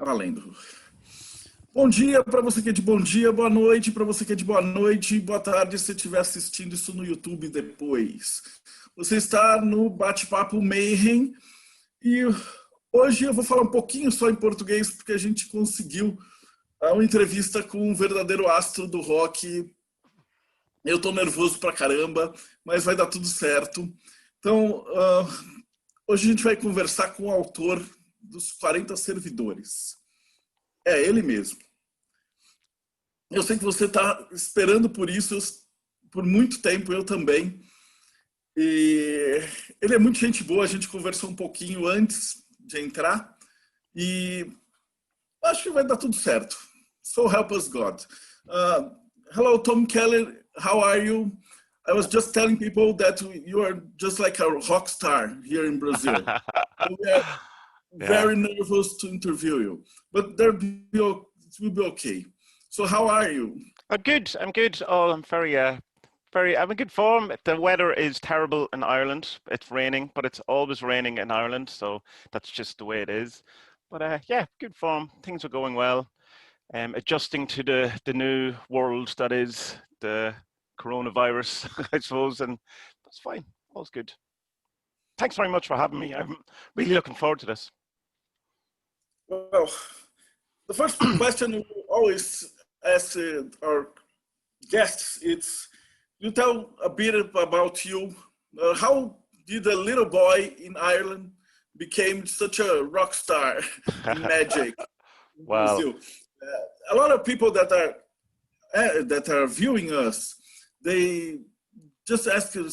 Tá valendo. Bom dia para você que é de bom dia, boa noite para você que é de boa noite, boa tarde se você estiver assistindo isso no YouTube depois. Você está no bate-papo Mayhem e hoje eu vou falar um pouquinho só em português porque a gente conseguiu uma entrevista com um verdadeiro astro do rock. Eu tô nervoso pra caramba, mas vai dar tudo certo. Então, hoje a gente vai conversar com o autor dos 40 Servidores. É ele mesmo. Eu sei que você está esperando por isso por muito tempo, eu também. E ele é muito gente boa, a gente conversou um pouquinho antes de entrar e acho que vai dar tudo certo. So help us God. Hello, Tom Keller. How are you? I was just telling people that you are just like a rock star here in Brazil. So we are very nervous to interview you, but it will be okay. So how are you? I'm good. I'm good. Oh, I'm I'm in good form. The weather is terrible in Ireland. It's raining, but it's always raining in Ireland, so that's just the way it is. But yeah, good form. Things are going well. Adjusting to the new world that is the coronavirus, I suppose, and that's fine. All's good. Thanks very much for having me. I'm really looking forward to this. Well, the first question we always ask our guests is, you tell a bit about you. How did a little boy in Ireland became such a rock star in magic in Brazil? A lot of people that are viewing us, they just ask you,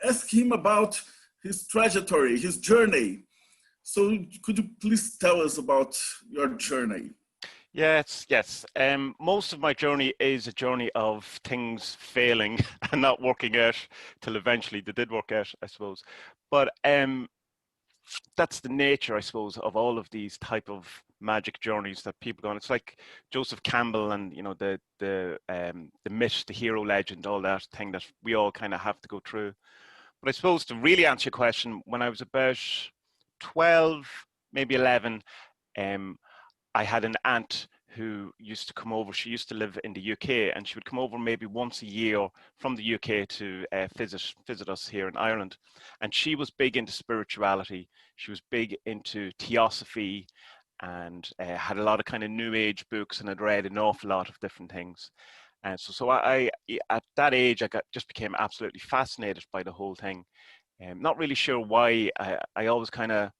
ask him about his trajectory, his journey. So could you please tell us about your journey? Yes. Most of my journey is a journey of things failing and not working out till eventually they did work out, I suppose. But that's the nature, I suppose, of all of these type of magic journeys that people go on. It's like Joseph Campbell and, you know, the myth, the hero legend, all that thing that we all kind of have to go through. But I suppose to really answer your question, when I was about 12, maybe 11, I had an aunt who used to come over. She used to live in the UK, and she would come over maybe once a year from the UK to visit us here in Ireland. And she was big into spirituality. She was big into theosophy, and had a lot of kind of new age books, and had read an awful lot of different things. And so I at that age, just became absolutely fascinated by the whole thing. Not really sure why. I always kind of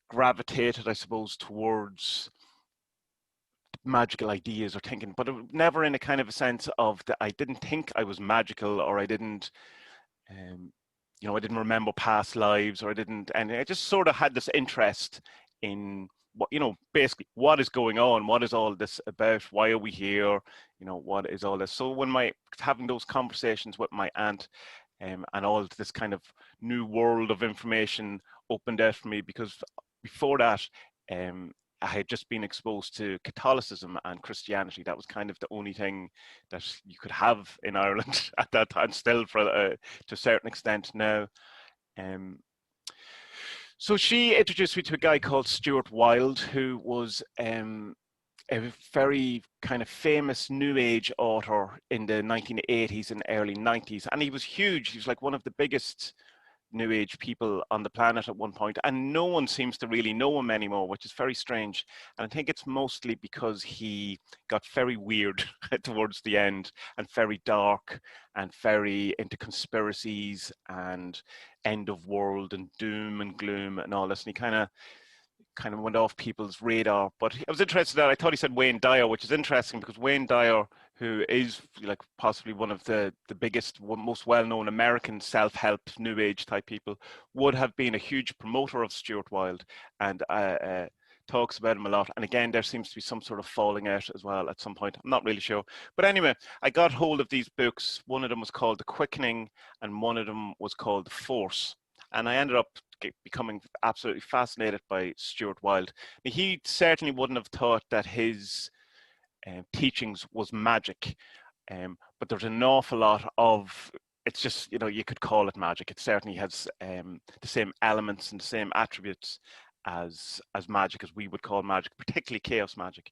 gravitated, I suppose, towards magical ideas or thinking, but never in a kind of a sense of that I didn't think I was magical, or I didn't, I didn't remember past lives, or and I just sort of had this interest in what, basically what is going on, what is all this about, why are we here, what is all this. So when having those conversations with my aunt, and all this kind of new world of information opened out for me, because before that, I had just been exposed to Catholicism and Christianity. That was kind of the only thing that you could have in Ireland at that time, still to a certain extent now. So she introduced me to a guy called Stuart Wilde, who was a very kind of famous New Age author in the 1980s and early 90s. And he was huge. He was like one of the biggest New Age people on the planet at one point, and no one seems to really know him anymore, which is very strange. And I think it's mostly because he got very weird towards the end, and very dark, and very into conspiracies and end of world and doom and gloom and all this, and he kind of went off people's radar. But I was interested that I thought he said Wayne Dyer, which is interesting because Wayne Dyer, who is like possibly one of the biggest, most well-known American self-help new age type people, would have been a huge promoter of Stuart Wilde, and talks about him a lot. And again, there seems to be some sort of falling out as well at some point. I'm not really sure. But anyway, I got hold of these books. One of them was called The Quickening, and one of them was called The Force. And I ended up becoming absolutely fascinated by Stuart Wilde. He certainly wouldn't have thought that his teachings was magic, but there's an awful lot of, it's just, you could call it magic. It certainly has the same elements and the same attributes as magic, as we would call magic, particularly chaos magic.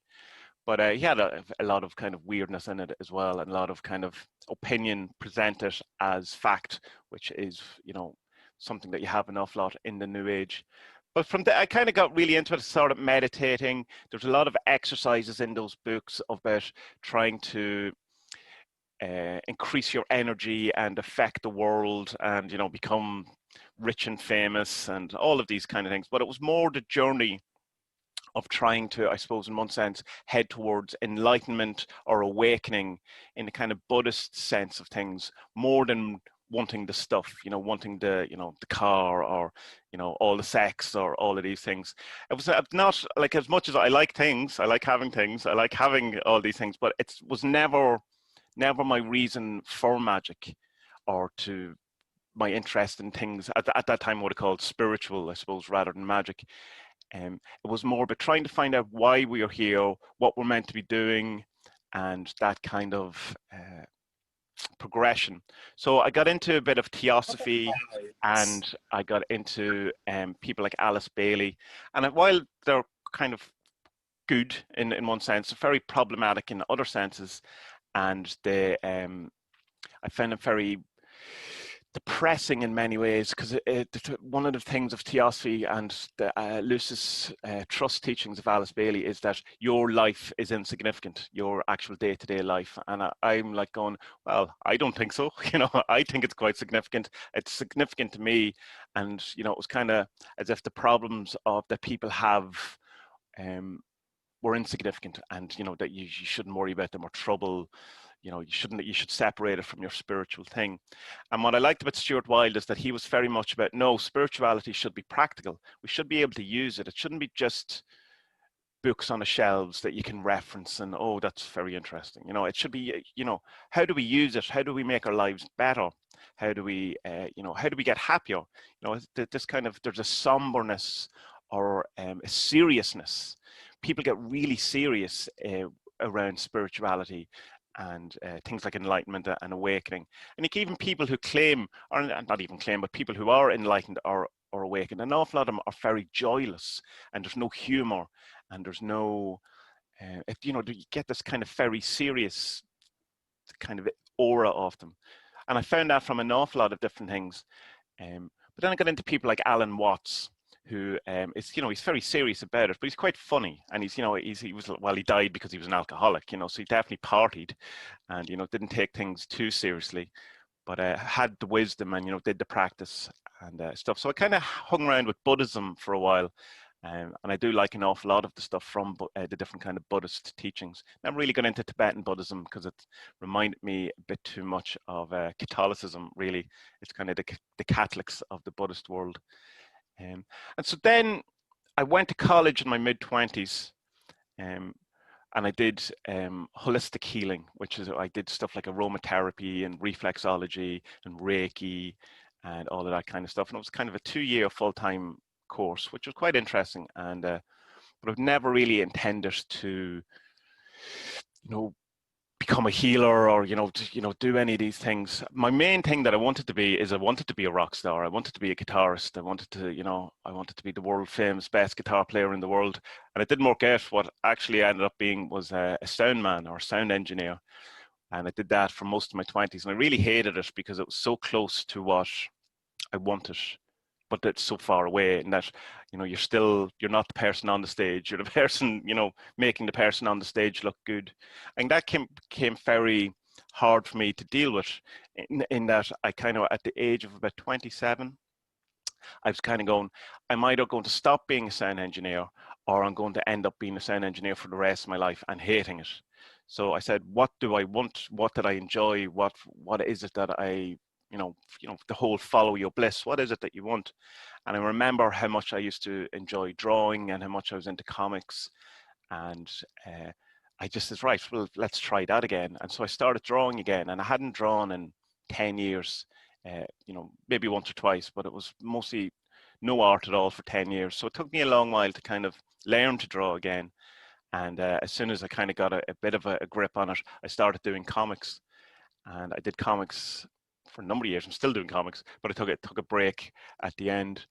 But he had a lot of kind of weirdness in it as well, and a lot of kind of opinion presented as fact, which is, you know, something that you have an awful lot in the New Age. But from there, I kind of got really into it, started meditating. There's a lot of exercises in those books about trying to increase your energy and affect the world, and, you know, become rich and famous and all of these kind of things. But it was more the journey of trying to, I suppose, in one sense, head towards enlightenment or awakening in the kind of Buddhist sense of things, more than wanting the stuff, you know, wanting the, you know, the car, or, you know, all the sex, or all of these things. It was not like, as much as I like things, I like having all these things, but it was never my reason for magic, or to my interest in things at that time, what I called spiritual, I suppose, rather than magic. It was more about trying to find out why we are here, what we're meant to be doing, and that kind of progression. So I got into a bit of theosophy, and I got into people like Alice Bailey. And while they're kind of good in one sense, they're very problematic in other senses. And they, I found them very depressing in many ways, because one of the things of theosophy and the Lucis Trust teachings of Alice Bailey is that your life is insignificant, your actual day-to-day life. And I'm like going, well, I don't think so. You know, I think it's quite significant. It's significant to me. And, you know, it was kind of as if the problems that people have were insignificant, and, you know, that you shouldn't worry about them, or trouble. You know, you should separate it from your spiritual thing. And what I liked about Stuart Wilde is that he was very much about, no, spirituality should be practical. We should be able to use it. It shouldn't be just books on the shelves that you can reference and, oh, that's very interesting. You know, it should be, you know, how do we use it? How do we make our lives better? How do we, you know, how do we get happier? You know, this kind of, there's a somberness, or a seriousness. People get really serious around spirituality, and things like enlightenment and awakening. And even people who claim, or not even claim, but people who are enlightened or awakened, an awful lot of them are very joyless, and there's no humor, and there's no, if, you know, you get this kind of very serious kind of aura of them. And I found that from an awful lot of different things. But then I got into people like Alan Watts, who is, you know, he's very serious about it, but he's quite funny. And he's, you know, he was, well, he died because he was an alcoholic, you know, so he definitely partied, and, you know, didn't take things too seriously, but had the wisdom, and, you know, did the practice and stuff. So I kind of hung around with Buddhism for a while. And I do like an awful lot of the stuff from the different kind of Buddhist teachings. And I really got into Tibetan Buddhism because it reminded me a bit too much of Catholicism, really. It's kind of the Catholics of the Buddhist world. And so then I went to college in my mid-20s, and I did holistic healing, which is, I did stuff like aromatherapy and reflexology and Reiki and all of that kind of stuff. And it was kind of a 2-year full-time course, which was quite interesting. And but I've never really intended to, you know, become a healer, or, you know, do any of these things. My main thing that I wanted to be is, I wanted to be a rock star. I wanted to be a guitarist. I wanted to, you know, I wanted to be the world famous best guitar player in the world. And it didn't work out. What actually I ended up being was a sound man, or a sound engineer. And I did that for most of my 20s. And I really hated it, because it was so close to what I wanted, but it's so far away, and that, you know, you're not the person on the stage, you're the person, you know, making the person on the stage look good. And that came very hard for me to deal with, in that I kind of, at the age of about 27, I was kind of going, I'm either going to stop being a sound engineer, or I'm going to end up being a sound engineer for the rest of my life and hating it. So I said, what do I want? What did I enjoy? What is it that I, you know, the whole follow your bliss? What is it that you want? And I remember how much I used to enjoy drawing, and how much I was into comics. And I just said, right, well, let's try that again. And so I started drawing again, and I hadn't drawn in 10 years, you know, maybe once or twice, but it was mostly no art at all for 10 years. So it took me a long while to kind of learn to draw again. And as soon as I kind of got a bit of a grip on it, I started doing comics. And I did comics for a number of years. I'm still doing comics, but I took a break at the end.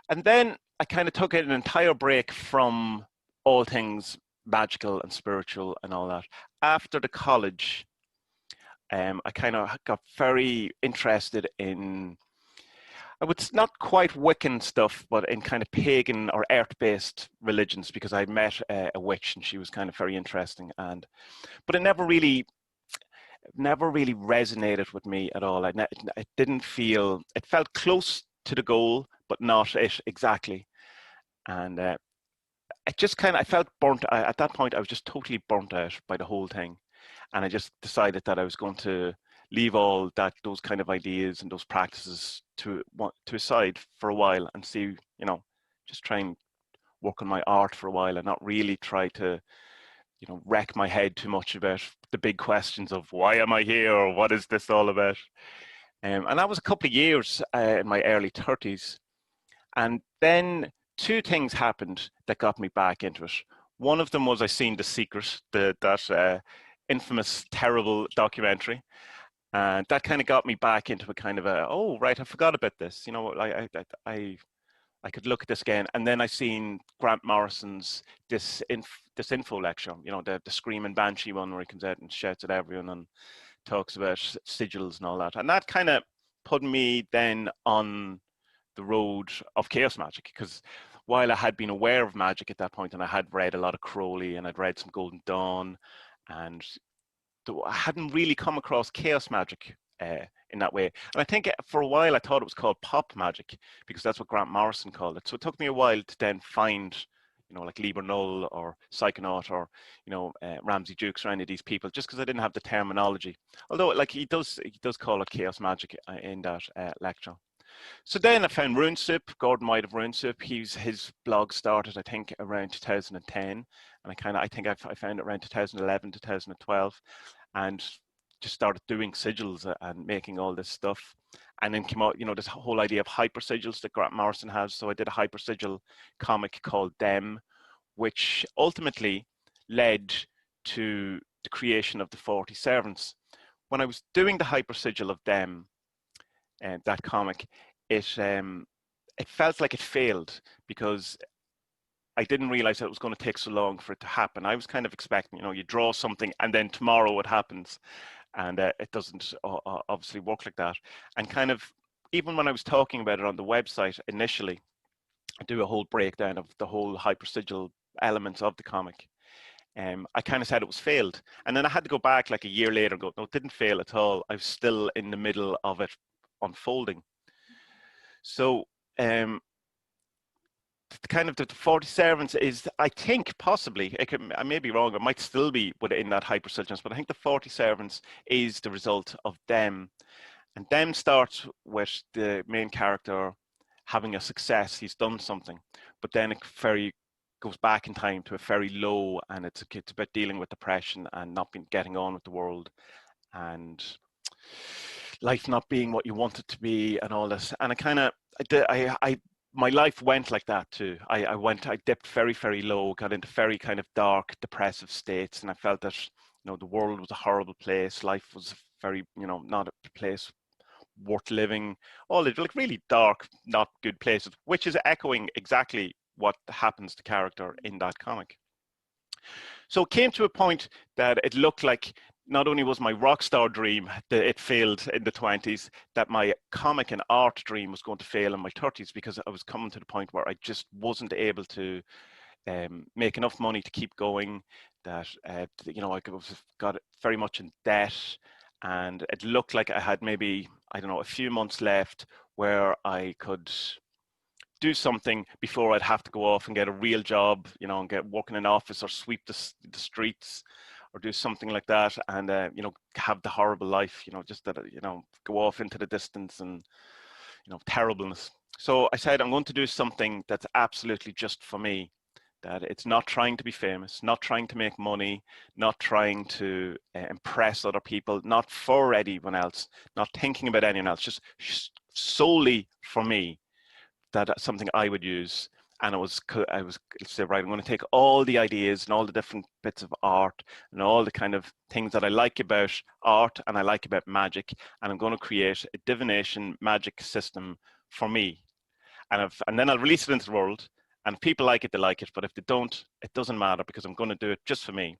And then I kind of took an entire break from all things magical and spiritual and all that. After the college, I kind of got very interested in, I would not quite Wiccan stuff, but in kind of pagan or earth-based religions, because I met a witch and she was kind of very interesting. But it never really resonated with me at all. It didn't feel, it felt close to the goal, but not it exactly. And it just kind of, I felt burnt. At that point, I was just totally burnt out by the whole thing. And I just decided that I was going to leave all that, those kind of ideas and those practices to aside for a while and see, you know, just try and work on my art for a while and not really try to, you know, wreck my head too much about the big questions of why am I here or what is this all about. And that was a couple of years in my early 30s. And then two things happened that got me back into it. One of them was I seen The Secret, that infamous, terrible documentary. And that kind of got me back into a kind of a, oh, right, I forgot about this. You know, I could look at this again. And then I seen Grant Morrison's this info lecture, you know, the Screaming Banshee one where he comes out and shouts at everyone and talks about sigils and all that. And that kind of put me then on the road of chaos magic, because while I had been aware of magic at that point and I had read a lot of Crowley and I'd read some Golden Dawn, and I hadn't really come across chaos magic in that way. And I think for a while I thought it was called pop magic because that's what Grant Morrison called it. So it took me a while to then find, you know, like Lieber Null or Psychonaut or, you know, Ramsey Jukes or any of these people, just because I didn't have the terminology. Although, like, he does call it chaos magic in that lecture. So then I found Rune Soup, Gordon White of Rune Soup. His blog started, I think, around 2010. And I think I found it around 2011, 2012. And just started doing sigils and making all this stuff. And then came out, you know, this whole idea of hyper sigils that Grant Morrison has. So I did a hyper sigil comic called Them, which ultimately led to the creation of the 40 Servants. When I was doing the hyper sigil of Them, that comic, it felt like it failed because I didn't realize that it was going to take so long for it to happen. I was kind of expecting, you know, you draw something and then tomorrow it happens, and it doesn't obviously work like that. And kind of, even when I was talking about it on the website initially, I do a whole breakdown of the whole hypersigil elements of the comic. I kind of said it was failed. And then I had to go back like a year later and go, no, it didn't fail at all. I was still in the middle of it unfolding. So kind of the 40 Servants is, I think, possibly, I may be wrong, it might still be within that hypersigilance, but I think the 40 Servants is the result of Them. And Them starts with the main character having a success, he's done something, but then it goes back in time to a very low, and it's about dealing with depression and not getting on with the world, and life not being what you want it to be, and all this. And my life went like that too. I dipped very, very low, got into very kind of dark, depressive states, and I felt that, you know, the world was a horrible place. Life was very, you know, not a place worth living. All the like really dark, not good places, which is echoing exactly what happens to character in that comic. So it came to a point that it looked like not only was my rock star dream that it failed in the 20s, that my comic and art dream was going to fail in my 30s, because I was coming to the point where I just wasn't able to make enough money to keep going, that you know, I got very much in debt, and it looked like I had maybe, I don't know, a few months left where I could do something before I'd have to go off and get a real job, you know, and work in an office or sweep the streets or do something like that, and you know, have the horrible life, you know, just that, you know, go off into the distance and, you know, terribleness. So I said, I'm going to do something that's absolutely just for me, that it's not trying to be famous, not trying to make money, not trying to impress other people, not for anyone else, not thinking about anyone else, just solely for me. That's something I would use. And I was say, right, I'm going to take all the ideas and all the different bits of art and all the kind of things that I like about art and I like about magic, and I'm going to create a divination magic system for me. and then I'll release it into the world. And if people like it, they like it. But if they don't, it doesn't matter because I'm going to do it just for me.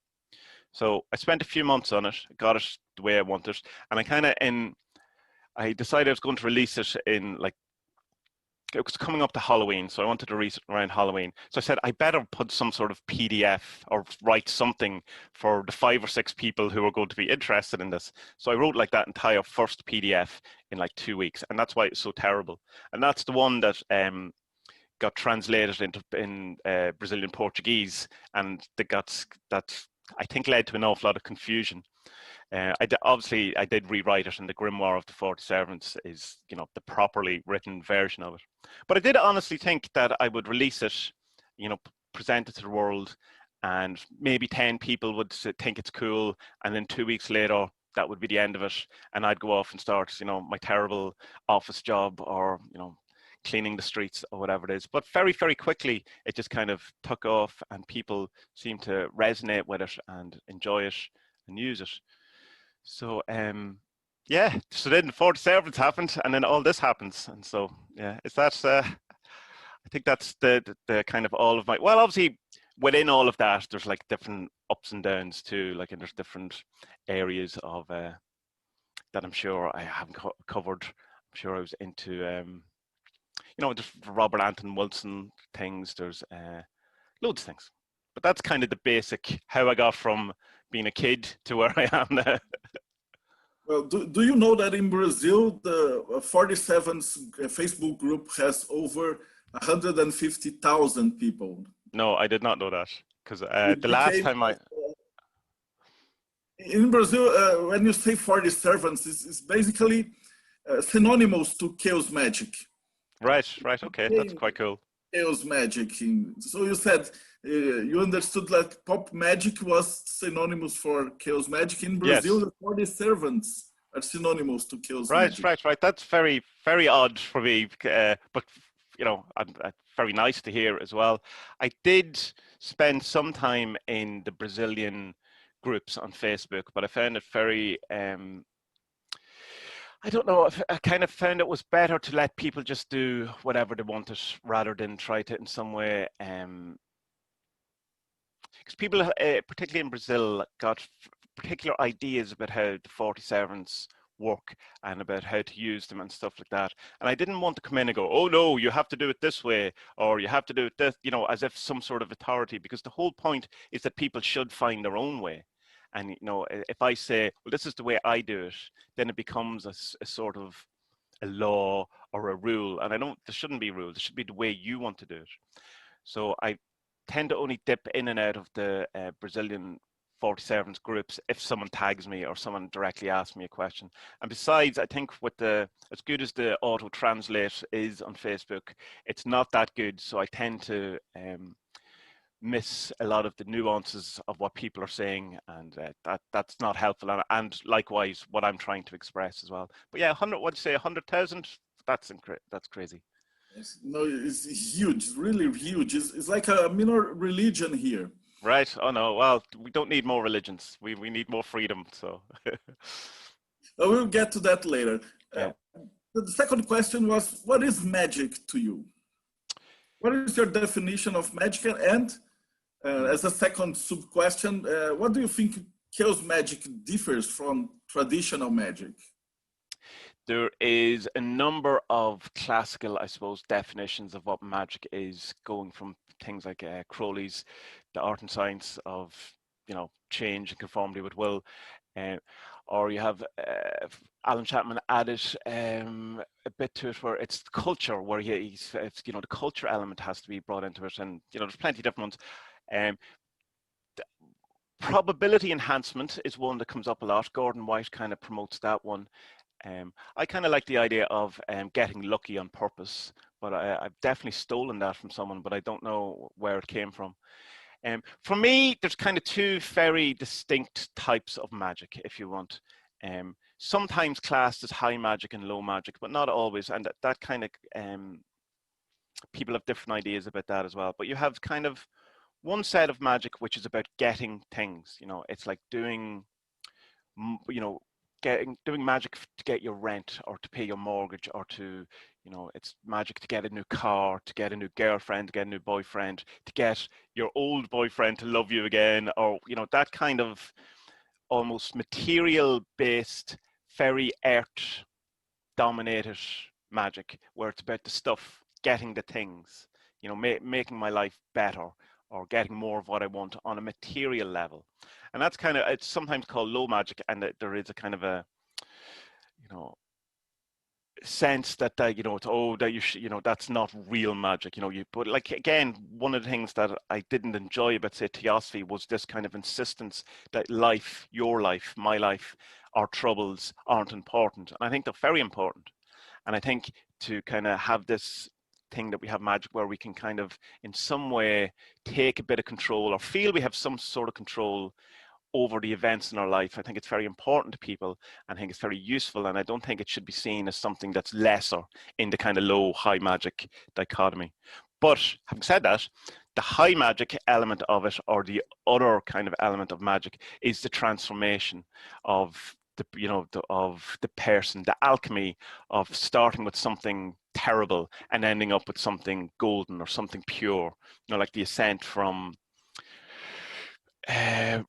So I spent a few months on it, got it the way I wanted, and I decided I was going to release it in like, it was coming up to Halloween, so I wanted to release it around Halloween. So I said, I better put some sort of PDF or write something for the 5 or 6 people who are going to be interested in this. So I wrote like that entire first PDF in like 2 weeks, and that's why it's so terrible. And that's the one that got translated in Brazilian Portuguese, and that I think led to an awful lot of confusion. Obviously, I did rewrite it, and the Grimoire of the 40 Servants is, you know, the properly written version of it. But I did honestly think that I would release it, you know, present it to the world, and maybe 10 people would think it's cool, and then 2 weeks later, that would be the end of it, and I'd go off and start, you know, my terrible office job, or, you know, cleaning the streets or whatever it is. But very, very quickly, it just kind of took off, and people seemed to resonate with it and enjoy it and use it. So yeah, so then 40 Servants happened, and then all this happens. And so yeah, it's that I think that's the kind of all of my, well, obviously within all of that there's like different ups and downs too, like, and there's different areas of that I'm sure I haven't covered. I'm sure I was into you know, just Robert Anton Wilson things, there's loads of things. But that's kind of the basic how I got from being a kid to where I am now. Well, do you know that in Brazil, the 47's Facebook group has over 150,000 people? No, I did not know that, because the last time in Brazil, when you say 40 servants, it's basically synonymous to chaos magic. Right, okay, that's quite cool. Chaos magic. So you said you understood like pop magic was synonymous for chaos magic. In Brazil, yes. The 40 servants are synonymous to chaos magic. Right. That's very, very odd for me, but you know, very nice to hear as well. I did spend some time in the Brazilian groups on Facebook, but I found it very I don't know, I kind of found it was better to let people just do whatever they wanted rather than try to in some way, because people, particularly in Brazil, got particular ideas about how the 40 servants work and about how to use them and stuff like that. And I didn't want to come in and go, oh no, you have to do it this way, or you have to do it this, you know, as if some sort of authority, because the whole point is that people should find their own way. And, you know, if I say, well, this is the way I do it, then it becomes a sort of a law or a rule. And there shouldn't be rules. It should be the way you want to do it. So I tend to only dip in and out of the Brazilian 40 servants groups if someone tags me or someone directly asks me a question. And besides, I think with as good as the auto translate is on Facebook, it's not that good. So I tend to miss a lot of the nuances of what people are saying, and that's not helpful, and likewise what I'm trying to express as well. But yeah, 100,000, that's crazy. Yes, no, it's huge, it's really huge. It's like a minor religion here. Right. Oh no, well, we don't need more religions, we need more freedom. So we'll get to that later. Yeah. The second question was, what is magic to you? What is your definition of magic? And as a second sub-question, what do you think chaos magic differs from traditional magic? There is a number of classical, I suppose, definitions of what magic is, going from things like Crowley's The Art and Science of, you know, change and conformity with will, or you have Alan Chapman added a bit to it where it's culture, where it's, you know, the culture element has to be brought into it, and, you know, there's plenty of different ones. Probability enhancement is one that comes up a lot. Gordon White kind of promotes that one. I kind of like the idea of getting lucky on purpose, but I've definitely stolen that from someone, but I don't know where it came from. For me, there's kind of two very distinct types of magic, if you want. Sometimes classed as high magic and low magic, but not always. And that kind of, people have different ideas about that as well. But you have kind of one set of magic, which is about getting things. You know, it's like doing, you know, doing magic to get your rent or to pay your mortgage or to, You know, it's magic to get a new car, to get a new girlfriend, to get a new boyfriend, to get your old boyfriend to love you again, or, you know, that kind of almost material-based, very earth-dominated magic, where it's about the stuff, getting the things, you know, making my life better, or getting more of what I want on a material level. And that's kind of, it's sometimes called low magic, and there is a kind of a, you know, sense that you know, it's, oh, that you know, that's not real magic, you know. But like, again, one of the things that I didn't enjoy about, say, Theosophy was this kind of insistence that life, your life, my life, our troubles aren't important. And I think they're very important. And I think to kind of have this thing that we have magic where we can kind of in some way take a bit of control, or feel we have some sort of control over the events in our life, I think it's very important to people. I think it's very useful, and I don't think it should be seen as something that's lesser in the kind of low high magic dichotomy. But having said that, the high magic element of it, or the other kind of element of magic, is the transformation of the, you know, of the person, the alchemy of starting with something terrible and ending up with something golden or something pure. You know, like the ascent from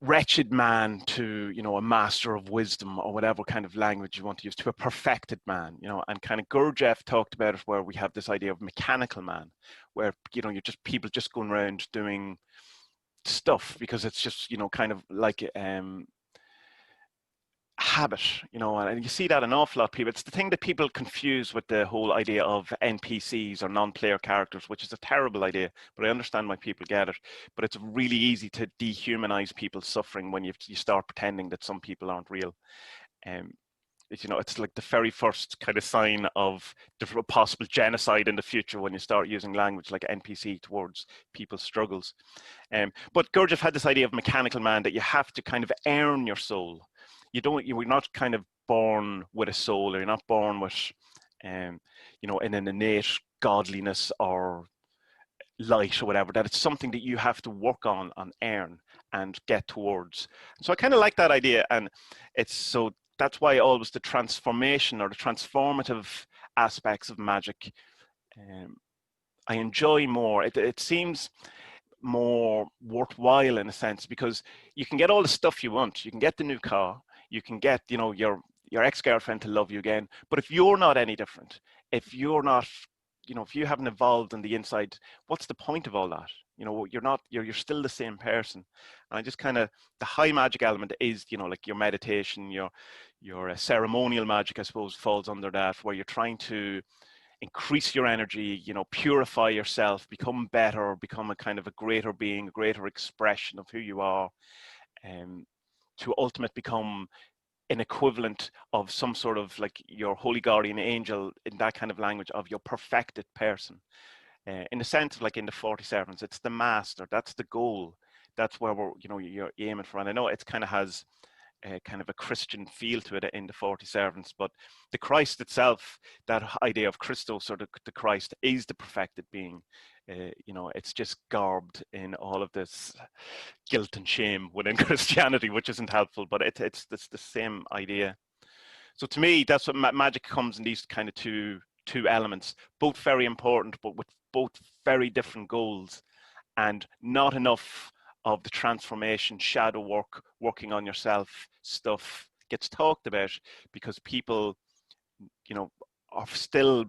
wretched man to, you know, a master of wisdom, or whatever kind of language you want to use, to a perfected man, you know. And kind of Gurdjieff talked about it, where we have this idea of mechanical man, where, you know, you're just people just going around doing stuff because it's just, you know, kind of like habit, you know. And you see that an awful lot of people. It's the thing that people confuse with the whole idea of NPCs, or non-player characters, which is a terrible idea, but I understand why people get it. But it's really easy to dehumanize people's suffering when you start pretending that some people aren't real. You know, it's like the very first kind of sign of the possible genocide in the future, when you start using language like NPC towards people's struggles. But Gurdjieff had this idea of mechanical man, that you have to kind of earn your soul. You're not kind of born with a soul, or you're not born with, you know, in an innate godliness or light or whatever, that it's something that you have to work on and earn and get towards. So I kind of like that idea. And it's so, that's why always the transformation or the transformative aspects of magic, I enjoy more. It seems more worthwhile in a sense, because you can get all the stuff you want. You can get the new car, you can get, you know, your ex-girlfriend to love you again. But if you're not any different, if you're not, you know, if you haven't evolved on the inside, what's the point of all that? You know, you're still the same person. And I just kind of, the high magic element is, you know, like your meditation, your ceremonial magic, I suppose, falls under that, where you're trying to increase your energy, you know, purify yourself, become better, become a kind of a greater being, a greater expression of who you are, to ultimately become an equivalent of some sort of, like, your holy guardian angel, in that kind of language, of your perfected person. In the sense of, like, in the 47s, it's the master, that's the goal, that's where we're, you know, you're aiming for. And I know it kind of has kind of a Christian feel to it in the 47s, but the Christ itself, that idea of Christos, or the Christ, is the perfected being. You know, it's just garbed in all of this guilt and shame within Christianity, which isn't helpful, but it's the same idea. So to me, that's what magic comes in, these kind of two elements, both very important, but with both very different goals, and not enough of the transformation, shadow work, working on yourself stuff gets talked about, because people, you know, are still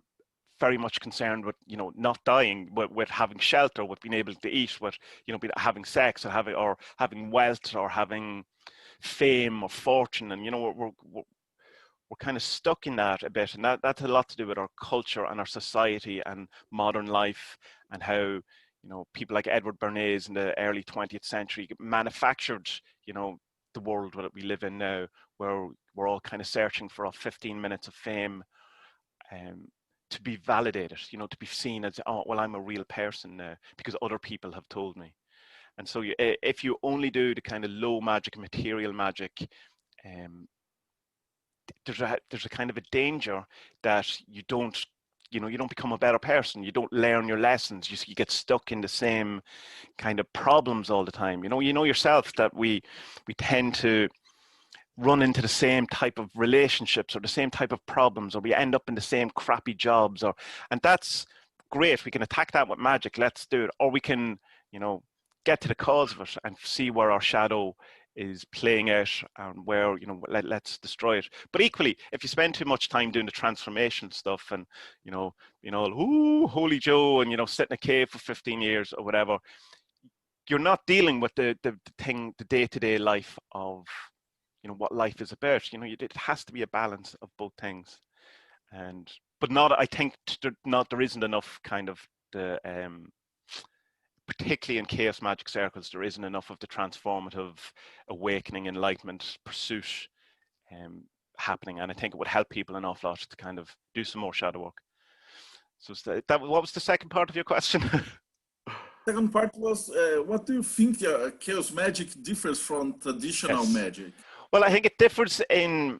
very much concerned with, you know, not dying, with having shelter, with being able to eat, with, you know, having sex, or having wealth, or having fame or fortune. And, you know, we're kind of stuck in that a bit, and that's a lot to do with our culture and our society and modern life, and how, you know, people like Edward Bernays in the early 20th century manufactured, you know, the world that we live in now, where we're all kind of searching for our 15 minutes of fame, to be validated, you know, to be seen as, oh, well, I'm a real person now because other people have told me. And so if you only do the kind of low magic, material magic, there's a kind of a danger that you don't become a better person. You don't learn your lessons. You get stuck in the same kind of problems all the time. You know yourself that we tend to run into the same type of relationships or the same type of problems, or we end up in the same crappy jobs, and that's great. We can attack that with magic. Let's do it. Or we can, you know, get to the cause of it and see where our shadow is playing out and where, you know, let's destroy it. But equally, if you spend too much time doing the transformation stuff and, you know, ooh, holy Joe, and, you know, sit in a cave for 15 years or whatever, you're not dealing with the day-to-day life of, you know, what life is about. You know, it has to be a balance of both things. And but not, I think there isn't enough kind of the particularly in chaos magic circles, there isn't enough of the transformative awakening, enlightenment pursuit happening, and I think it would help people an awful lot to kind of do some more shadow work. So what was the second part of your question? Second part was, what do you think chaos magic differs from traditional magic? Well, I think it differs in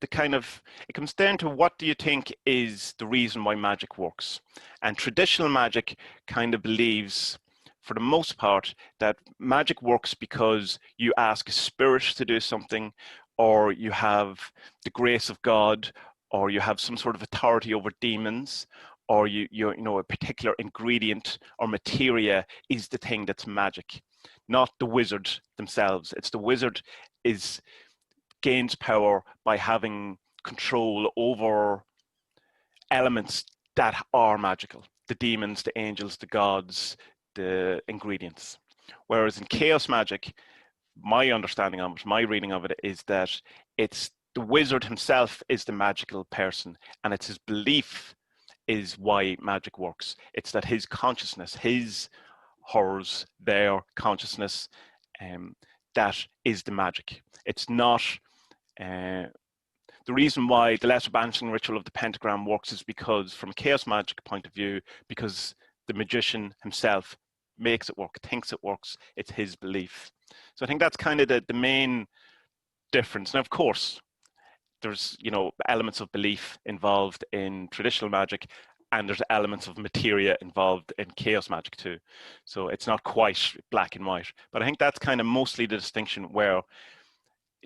the kind of, it comes down to what do you think is the reason why magic works. And traditional magic kind of believes, for the most part, that magic works because you ask a spirit to do something, or you have the grace of God, or you have some sort of authority over demons, or you know, a particular ingredient or materia is the thing that's magic, not the wizard themselves. It's the wizard gains power by having control over elements that are magical, the demons, the angels, the gods, the ingredients. Whereas in chaos magic, my understanding of it, my reading of it, is that it's the wizard himself is the magical person, and it's his belief is why magic works. It's that his consciousness, hers, their consciousness, that is the magic. It's not the reason why the letter banishing ritual of the pentagram works is because, from a chaos magic point of view, because the magician himself makes it work, thinks it works, it's his belief. So I think that's kind of the main difference. Now, of course, there's, you know, elements of belief involved in traditional magic, and there's elements of materia involved in chaos magic too. So it's not quite black and white. But I think that's kind of mostly the distinction, where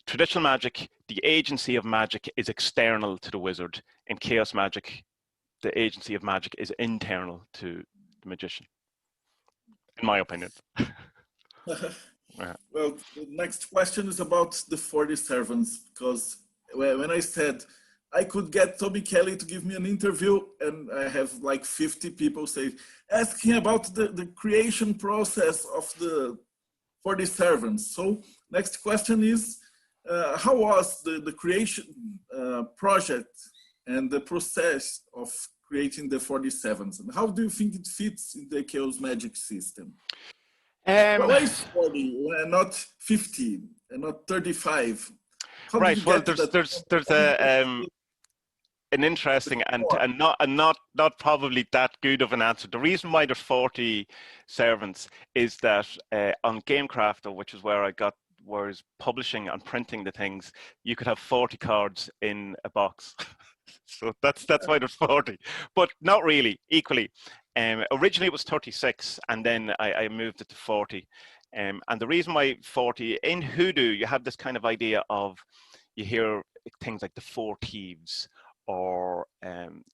traditional magic, the agency of magic is external to the wizard. In chaos magic, the agency of magic is internal to the magician, in my opinion. Well, the next question is about the 40 servants, because when I said I could get Tommie Kelly to give me an interview, and I have like 50 people say, asking about the creation process of the 40 servants. So next question is, how was the creation project and the process of creating the 47s? And how do you think it fits in the chaos magic system? Why is 40 and not 50 and not 35? Right. Well, there's an interesting and not probably that good of an answer. The reason why there's 40 servants is that on Gamecraft, which is where I got, whereas publishing and printing the things, you could have 40 cards in a box. So that's why there's 40, but not really equally. Originally it was 36, and then I moved it to 40. And the reason why 40, in hoodoo, you have this kind of idea of, you hear things like the 4 thieves, or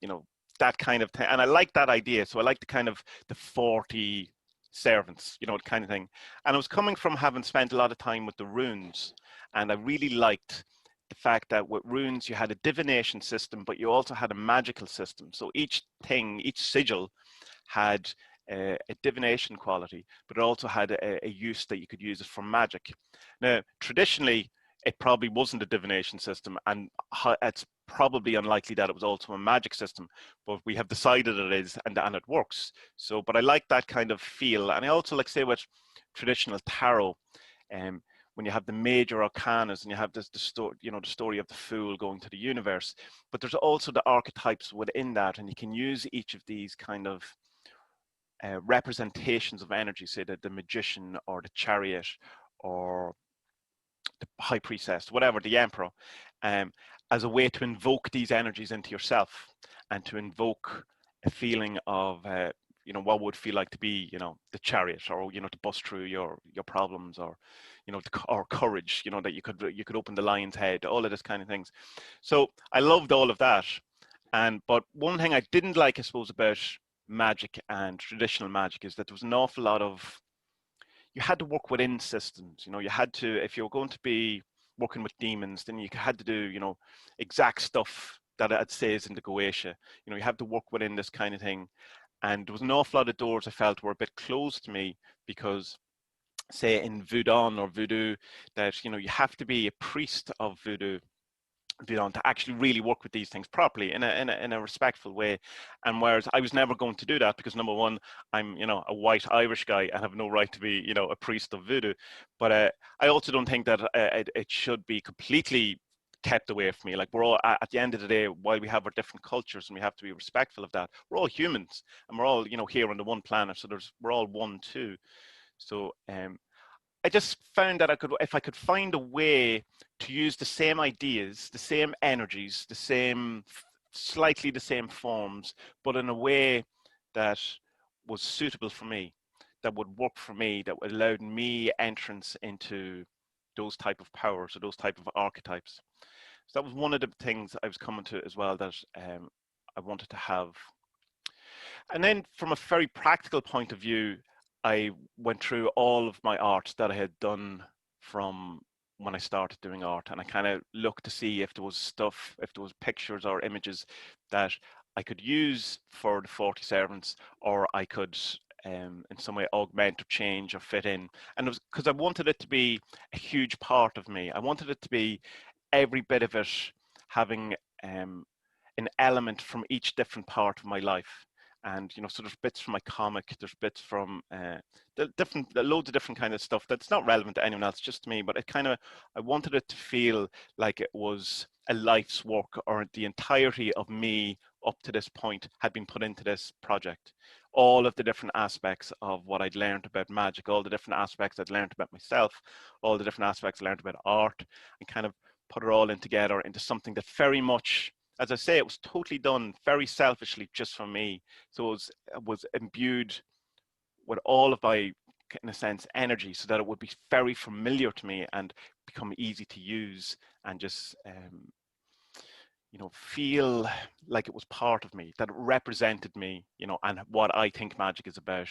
you know, that kind of thing. And I like that idea. So I like the kind of the 40 servants, you know, kind of thing. And I was coming from having spent a lot of time with the runes, and I really liked the fact that with runes you had a divination system, but you also had a magical system. So each thing, each sigil had a divination quality, but it also had a use that you could use it for magic. Now, traditionally, it probably wasn't a divination system, and it's probably unlikely that it was also a magic system, but we have decided it is, and it works. So, but I like that kind of feel. And I also, like, say, with traditional tarot, when you have the major arcanas and you have the story, you know, the story of the fool going to the universe, but there's also the archetypes within that, and you can use each of these kind of representations of energy, say that the magician or the chariot or the high priestess, whatever, the emperor, as a way to invoke these energies into yourself, and to invoke a feeling of you know, what would it feel like to be, you know, the chariot, or, you know, to bust through your problems, or, you know, or courage, you know, that you could open the lion's head, all of this kind of things. So I loved all of that. But one thing I didn't like, I suppose, about magic and traditional magic is that there was an awful lot of, you had to work within systems. You know, you had to, if you were going to be working with demons, then you had to do, you know, exact stuff that it says in the Goetia. You know, you have to work within this kind of thing. And there was an awful lot of doors I felt were a bit closed to me, because say in voodoo, that, you know, you have to be a priest of voodoo, you know, to actually really work with these things properly in a respectful way. And whereas I was never going to do that, because number one, I'm, you know, a white Irish guy and have no right to be, you know, a priest of voodoo. But I also don't think that it should be completely kept away from me. Like, we're all, at the end of the day, while we have our different cultures and we have to be respectful of that, we're all humans, and we're all, you know, here on the one planet. So we're all one too. So I just found that if I could find a way to use the same ideas, the same energies, slightly the same forms, but in a way that was suitable for me, that would work for me, that would allow me entrance into those type of powers, or those type of archetypes. So that was one of the things I was coming to as well, that I wanted to have. And then from a very practical point of view, I went through all of my art that I had done from when I started doing art, and I kind of looked to see if there was stuff, if there was pictures or images that I could use for the 40 servants, or I could in some way augment or change or fit in. And it was because I wanted it to be a huge part of me. I wanted it to be every bit of it having an element from each different part of my life. And, you know, so there's bits from my comic, there's bits from loads of different kind of stuff that's not relevant to anyone else, just to me. But I wanted it to feel like it was a life's work, or the entirety of me up to this point had been put into this project. All of the different aspects of what I'd learned about magic, all the different aspects I'd learned about myself, all the different aspects I learned about art, and kind of put it all in together into something that very much, as I say, it was totally done very selfishly just for me. So it was imbued with all of my, in a sense, energy, so that it would be very familiar to me and become easy to use, and just, you know, feel like it was part of me, that it represented me, you know, and what I think magic is about,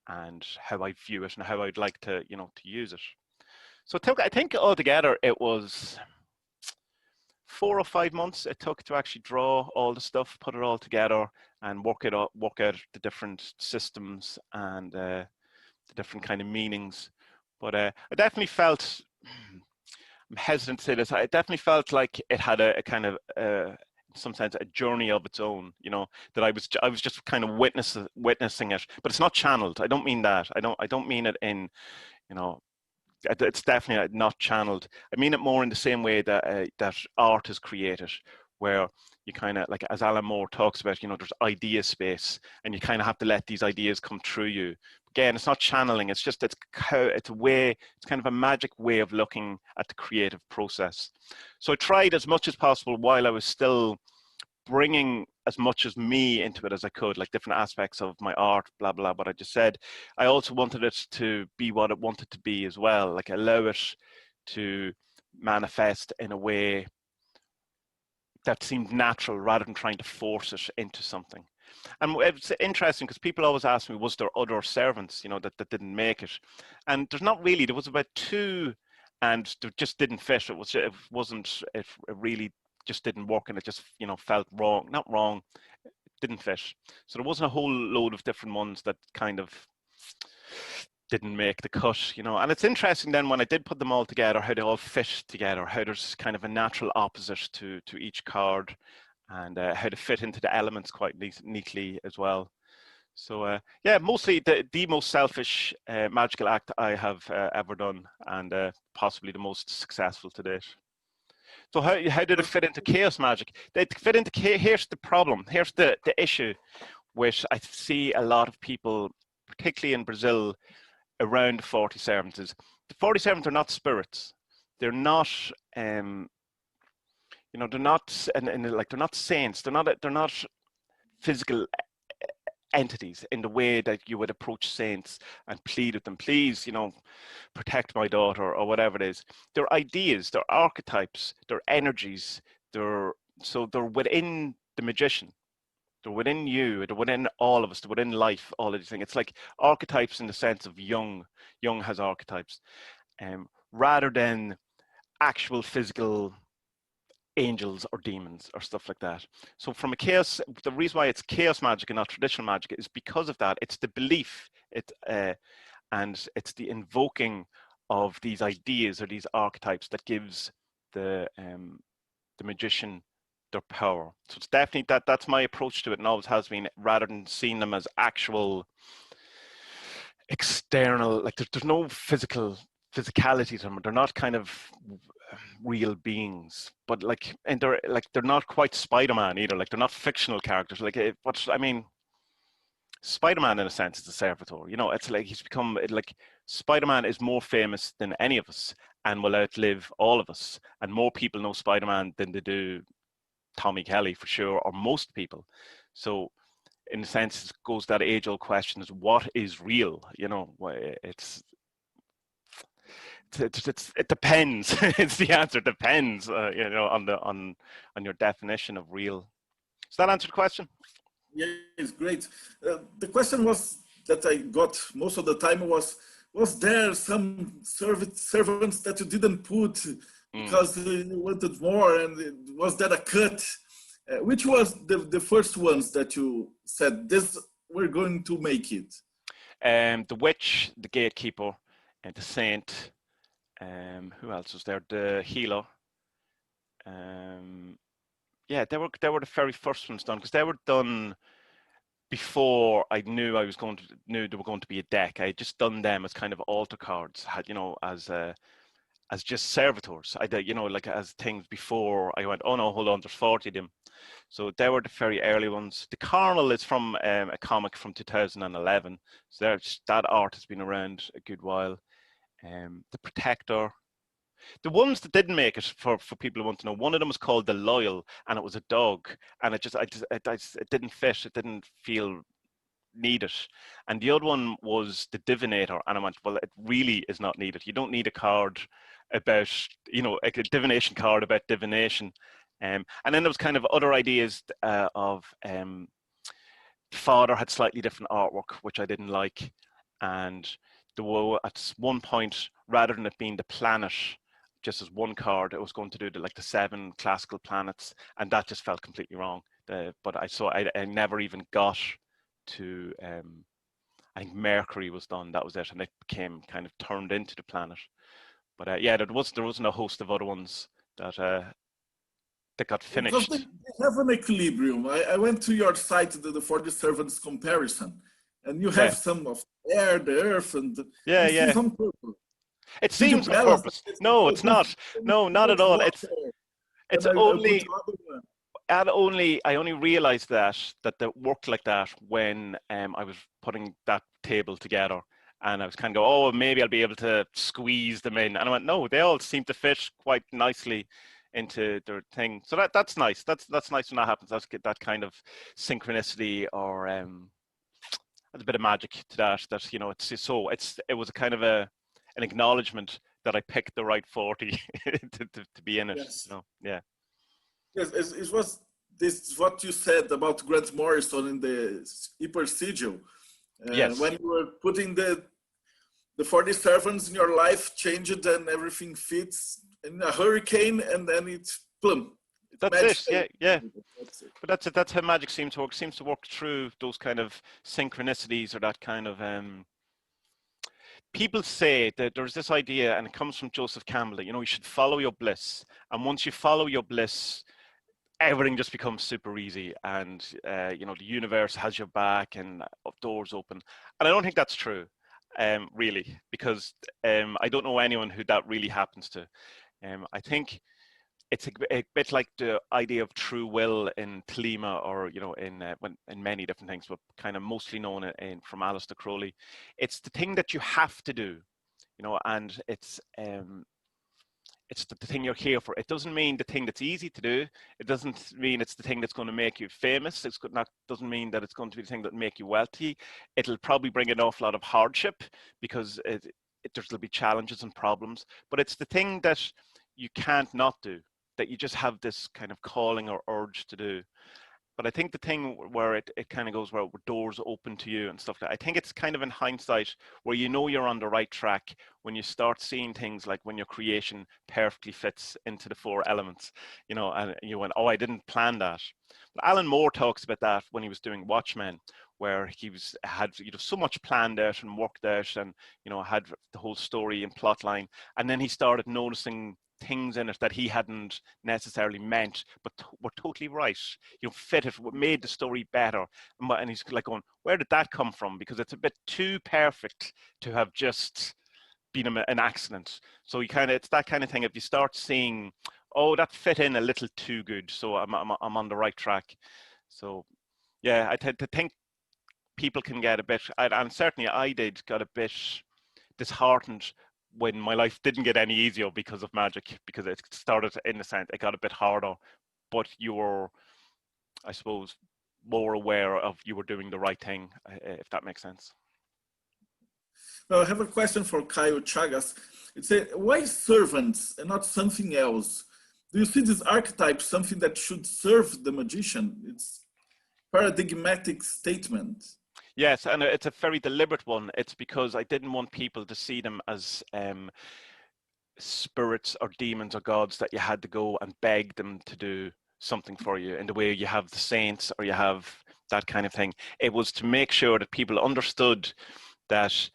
and how I view it, and how I'd like to, you know, to use it. So I think altogether it was 4 or 5 months it took to actually draw all the stuff, put it all together, and work out the different systems and the different kind of meanings. But I definitely felt, I'm hesitant to say this, I definitely felt like it had a kind of, in some sense, a journey of its own, you know, that I was just kind of witnessing it. But it's not channeled. I don't mean that. I don't mean it in, you know, it's definitely not channeled. I mean it more in the same way that that art is created, where you kind of, like, as Alan Moore talks about, you know, there's idea space, and you kind of have to let these ideas come through you. Again, it's not channeling. It's just it's a way. It's kind of a magic way of looking at the creative process. So I tried as much as possible, while I was still bringing as much as me into it as I could, like different aspects of my art, blah, blah, what I just said. I also wanted it to be what it wanted to be as well, like allow it to manifest in a way that seemed natural, rather than trying to force it into something. And it's interesting, because people always ask me, was there other servants, you know, that didn't make it? And there's not really. There was about 2, and they just didn't fit. It really just didn't work, and it just, you know, felt wrong. Not wrong, it didn't fit. So there wasn't a whole load of different ones that kind of didn't make the cut, you know. And it's interesting then, when I did put them all together, how they all fit together, how there's kind of a natural opposite to each card, and how to fit into the elements quite neatly as well. So yeah, mostly the most selfish magical act I have ever done, and possibly the most successful to date. So how did it fit into chaos magic? It fit into here's the problem. Here's the issue, which I see a lot of people, particularly in Brazil, around the 40 servants, is the 40 servants are not spirits. They're not, you know, they're not, and like, they're not saints. They're not physical entities in the way that you would approach saints and plead with them, please, you know, protect my daughter or whatever it is. They're ideas, they're archetypes, they're energies, they're within the magician. They're within you, they're within all of us, they're within life, all of these things. It's like archetypes in the sense of Jung. Jung has archetypes, rather than actual physical angels or demons or stuff like that. So from a chaos, the reason why it's chaos magic and not traditional magic is because of that. It's the belief, and it's the invoking of these ideas or these archetypes that gives the magician their power. So it's definitely that's my approach to it, and always has been, rather than seeing them as actual external, like there's no physicality to them. They're not kind of real beings, but like, and they're not quite Spider-Man either. Like they're not fictional characters. Like, but I mean, Spider-Man in a sense is a servitor. You know, it's like he's become like Spider-Man is more famous than any of us and will outlive all of us. And more people know Spider-Man than they do Tommy Kelly for sure, or most people. So in a sense, it goes that age-old question: is what is real? You know, it depends. It's the answer. Depends. You know, on your definition of real. Does that answer the question? Yeah, it's great. The question was that I got most of the time was there some servants that you didn't put because you wanted more, and was that a cut? Which was the first ones that you said, this, we're going to make it? The witch, the gatekeeper, and the saint. Who else was there? The healer. Yeah, they were the very first ones done, because they were done before I knew knew they were going to be a deck. I had just done them as kind of altar cards, had, you know, as just servitors. I did, you know, like as things before I went, oh no, hold on, there's 40 of them. So they were the very early ones. The Carnal is from a comic from 2011. So that art has been around a good while. The Protector. The ones that didn't make it, for people who want to know, one of them was called the Loyal, and it was a dog, and it didn't fit. It didn't feel needed. And the other one was the Divinator, and I went, well, it really is not needed. You don't need a card about, you know, like a divination card about divination. And then there was kind of other ideas of Father had slightly different artwork, which I didn't like, and at one point, rather than it being the planet just as one card, it was going to do like the 7 classical planets, and that just felt completely wrong. But I never even got to, I think Mercury was done, that was it, and it became kind of turned into the planet. But yeah, there wasn't a host of other ones that got finished. Because they have an equilibrium. I went to your site, the 40 servants comparison, and you have some of air, the earth, and yeah. some purpose. It seems on purpose. No, it's not. No, not at all. It's only. I only realized that they worked like that when I was putting that table together, and I was kind of go, oh, maybe I'll be able to squeeze them in, and I went, no, they all seem to fit quite nicely into their thing. So that's nice. That's nice when that happens. That's that kind of synchronicity, or there's a bit of magic to that. That, you know, it was a kind of an acknowledgement that I picked the right 40 to be in it. Yes. You know? Yeah. Yes, it was this what you said about Grant Morrison in the Hyper Sigil. Yes. When you were putting the 40 servants in your life, changed and everything fits in a hurricane, and then it's plum. That's it. Yeah. But that's it. That's how magic seems to work. It seems to work through those kind of synchronicities, or that kind of people say that there's this idea, and it comes from Joseph Campbell, that, you know, you should follow your bliss. And once you follow your bliss, everything just becomes super easy, and you know, the universe has your back and doors open. And I don't think that's true, really, because I don't know anyone who that really happens to. I think it's a bit like the idea of true will in Tlima, or, you know, in many different things, but kind of mostly known from Aleister Crowley. It's the thing that you have to do, you know, and it's it's the thing you're here for. It doesn't mean the thing that's easy to do. It doesn't mean it's the thing that's going to make you famous. Doesn't mean that it's going to be the thing that make you wealthy. It'll probably bring an awful lot of hardship because there'll be challenges and problems. But it's the thing that you can't not do, that you just have this kind of calling or urge to do. But I think the thing where it kind of goes where doors open to you and stuff like that, I think it's kind of in hindsight where you know you're on the right track when you start seeing things like when your creation perfectly fits into the four elements, you know, and you went, oh, I didn't plan that. But Alan Moore talks about that when he was doing Watchmen, where he had so much planned out and worked out and, you know, had the whole story and plot line. And then he started noticing things in it that he hadn't necessarily meant, but were totally right. You know, fitted, made the story better. And he's like going, where did that come from? Because it's a bit too perfect to have just been an accident. So it's that kind of thing. If you start seeing, oh, that fit in a little too good, so I'm on the right track. So yeah, I tend to think people can get a bit, and certainly I got a bit disheartened when my life didn't get any easier because of magic, because it started, in a sense, it got a bit harder, but you were, I suppose, more aware of you were doing the right thing, if that makes sense. Well, I have a question for Caio Chagas. It says, why servants and not something else? Do you see this archetype something that should serve the magician? It's paradigmatic statement. Yes, and it's a very deliberate one. It's because I didn't want people to see them as spirits or demons or gods that you had to go and beg them to do something for you in the way you have the saints or you have that kind of thing. It was to make sure that people understood that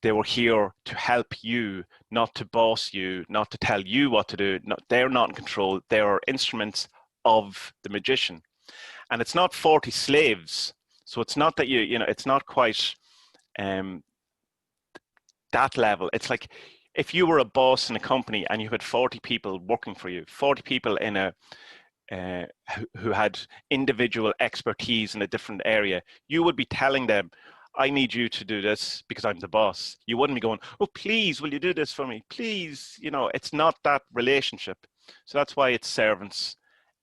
they were here to help you, not to boss you, not to tell you what to do. They're not in control. They are instruments of the magician. And it's not 40 slaves. So it's not that it's not quite that level. It's like if you were a boss in a company and you had 40 people working for you, 40 people in who had individual expertise in a different area, you would be telling them, I need you to do this because I'm the boss. You wouldn't be going, oh, please, will you do this for me? Please, it's not that relationship. So that's why it's servants.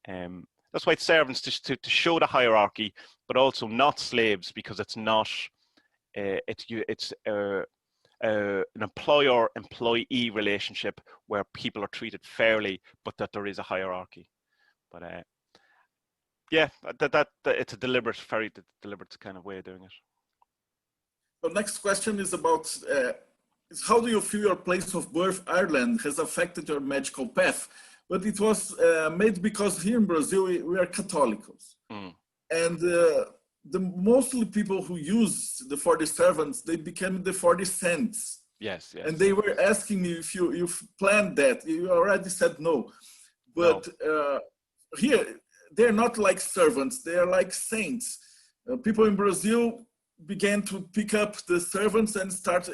That's why it's servants to show the hierarchy, but also not slaves, because it's not. It's an employer-employee relationship where people are treated fairly, but that there is a hierarchy. But yeah, that it's a very deliberate kind of way of doing it. The next question is about how do you feel your place of birth, Ireland, has affected your magical path? But it was made because here in Brazil, we are Catholics. Mm. And the mostly people who use the 40 servants, they became the 40 saints. Yes. And they were asking me if you planned that. You already said no. But no. Here, they're not like servants. They are like saints. People in Brazil began to pick up the servants and start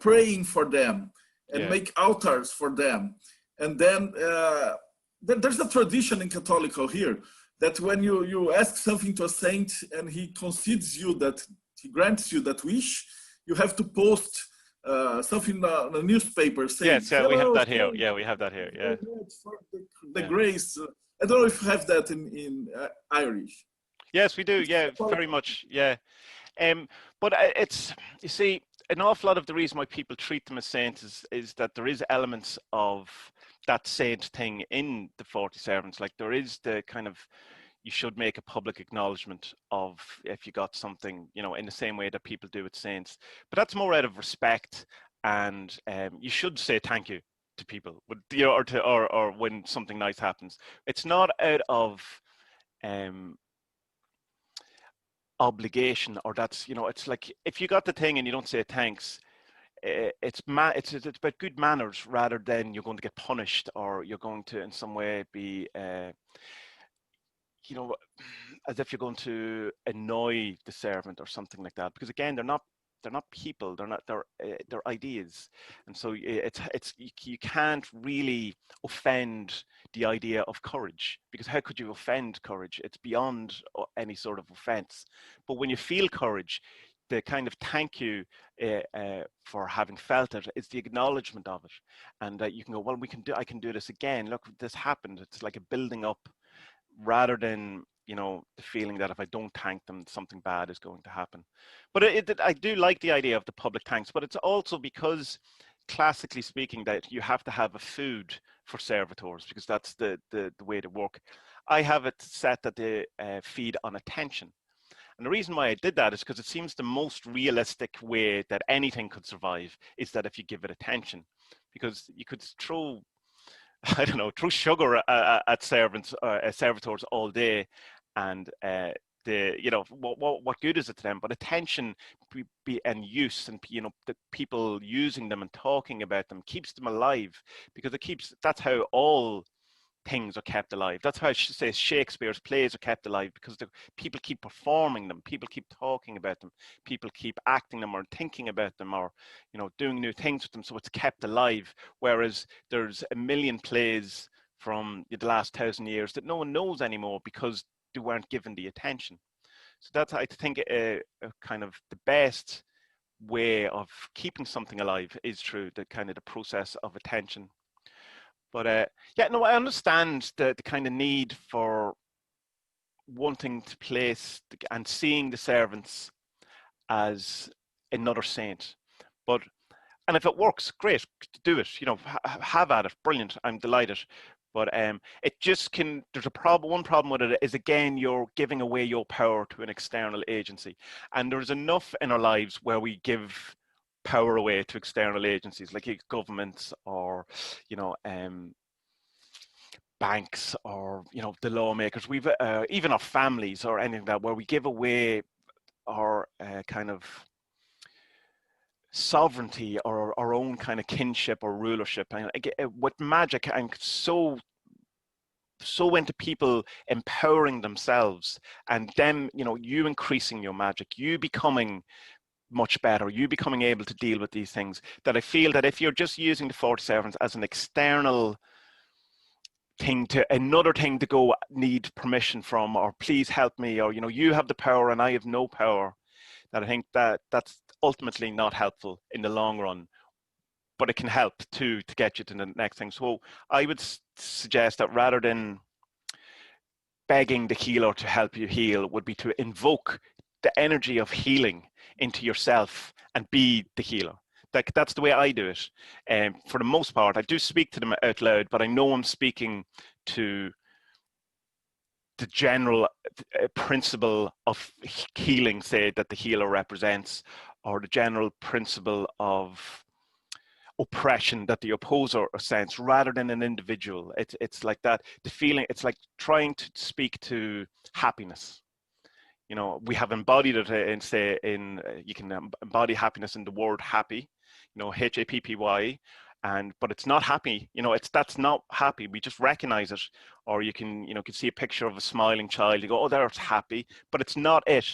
praying for them and make altars for them. And then there's a tradition in Catholical here that when you ask something to a saint and he concedes you that, he grants you that wish, you have to post something in a newspaper saying, yes, yeah, we have that here. Yeah, we have that here. Yeah. For the grace. I don't know if you have that in Irish. Yes, we do. Yeah, very much. Yeah. But it's, you see, an awful lot of the reason why people treat them as saints is that there is elements of that saint thing in the 40 servants. Like there is the kind of, you should make a public acknowledgement of if you got something, in the same way that people do with saints. But that's more out of respect, and you should say thank you to people, or when something nice happens. It's not out of obligation, or that's, it's like if you got the thing and you don't say thanks, it's about good manners rather than you're going to get punished or you're going to in some way be as if you're going to annoy the servant or something like that, because again, they're not people, they're ideas. And so you can't really offend the idea of courage, because how could you offend courage? It's beyond any sort of offense. But when you feel courage, the kind of thank you for having felt it is the acknowledgement of it, and that you can go, well, I can do this again. Look, this happened. It's like a building up, rather than, you know, the feeling that if I don't thank them, something bad is going to happen. But I do like the idea of the public thanks, but it's also because, classically speaking, that you have to have a food for servitors, because that's the way to work. I have it set that they feed on attention. And the reason why I did that is because it seems the most realistic way that anything could survive is that if you give it attention. Because you could throw, I don't know, throw sugar at servitors all day, and you know, what good is it to them? But attention and use, and, you know, the people using them and talking about them keeps them alive, because that's how all things are kept alive. That's how I should say Shakespeare's plays are kept alive, because the people keep performing them, people keep talking about them, people keep acting them or thinking about them, or, you know, doing new things with them, so it's kept alive. Whereas there's a million plays from the last 1,000 years that no one knows anymore because they weren't given the attention. So that's, I think, a kind of the best way of keeping something alive is through the kind of the process of attention. But yeah, no, I understand the kind of need for wanting to place and seeing the servants as another saint. And if it works, great, do it. You know, have at it, brilliant. I'm delighted. But it just can. There's a problem. One problem with it is, again, you're giving away your power to an external agency, and there's enough in our lives where we give power away to external agencies like governments, or, you know, banks, or, you know, the lawmakers. We've even our families or anything like that, where we give away our kind of sovereignty or our own kind of kinship or rulership. And with magic, I'm so into people empowering themselves, and then, you know, you increasing your magic, you becoming much better, you becoming able to deal with these things, that I feel that if you're just using the 40 servants as an external thing, to another thing to go need permission from, or please help me, or, you know, you have the power and I have no power, that I think that that's ultimately not helpful in the long run. But it can help to get you to the next thing. So I would suggest that rather than begging the healer to help you heal, would be to invoke the energy of healing into yourself and be the healer. That's the way I do it. For the most part, I do speak to them out loud, but I know I'm speaking to the general principle of healing, say, that the healer represents, or the general principle of oppression that the opposer sense, rather than an individual. It's like that. The feeling, it's like trying to speak to happiness. You know, we have embodied it in, say, you can embody happiness in the word happy, you know, HAPPY, but it's not happy. You know, that's not happy. We just recognize it. Or you can, you know, can see a picture of a smiling child. You go, oh, there's happy, but it's not it.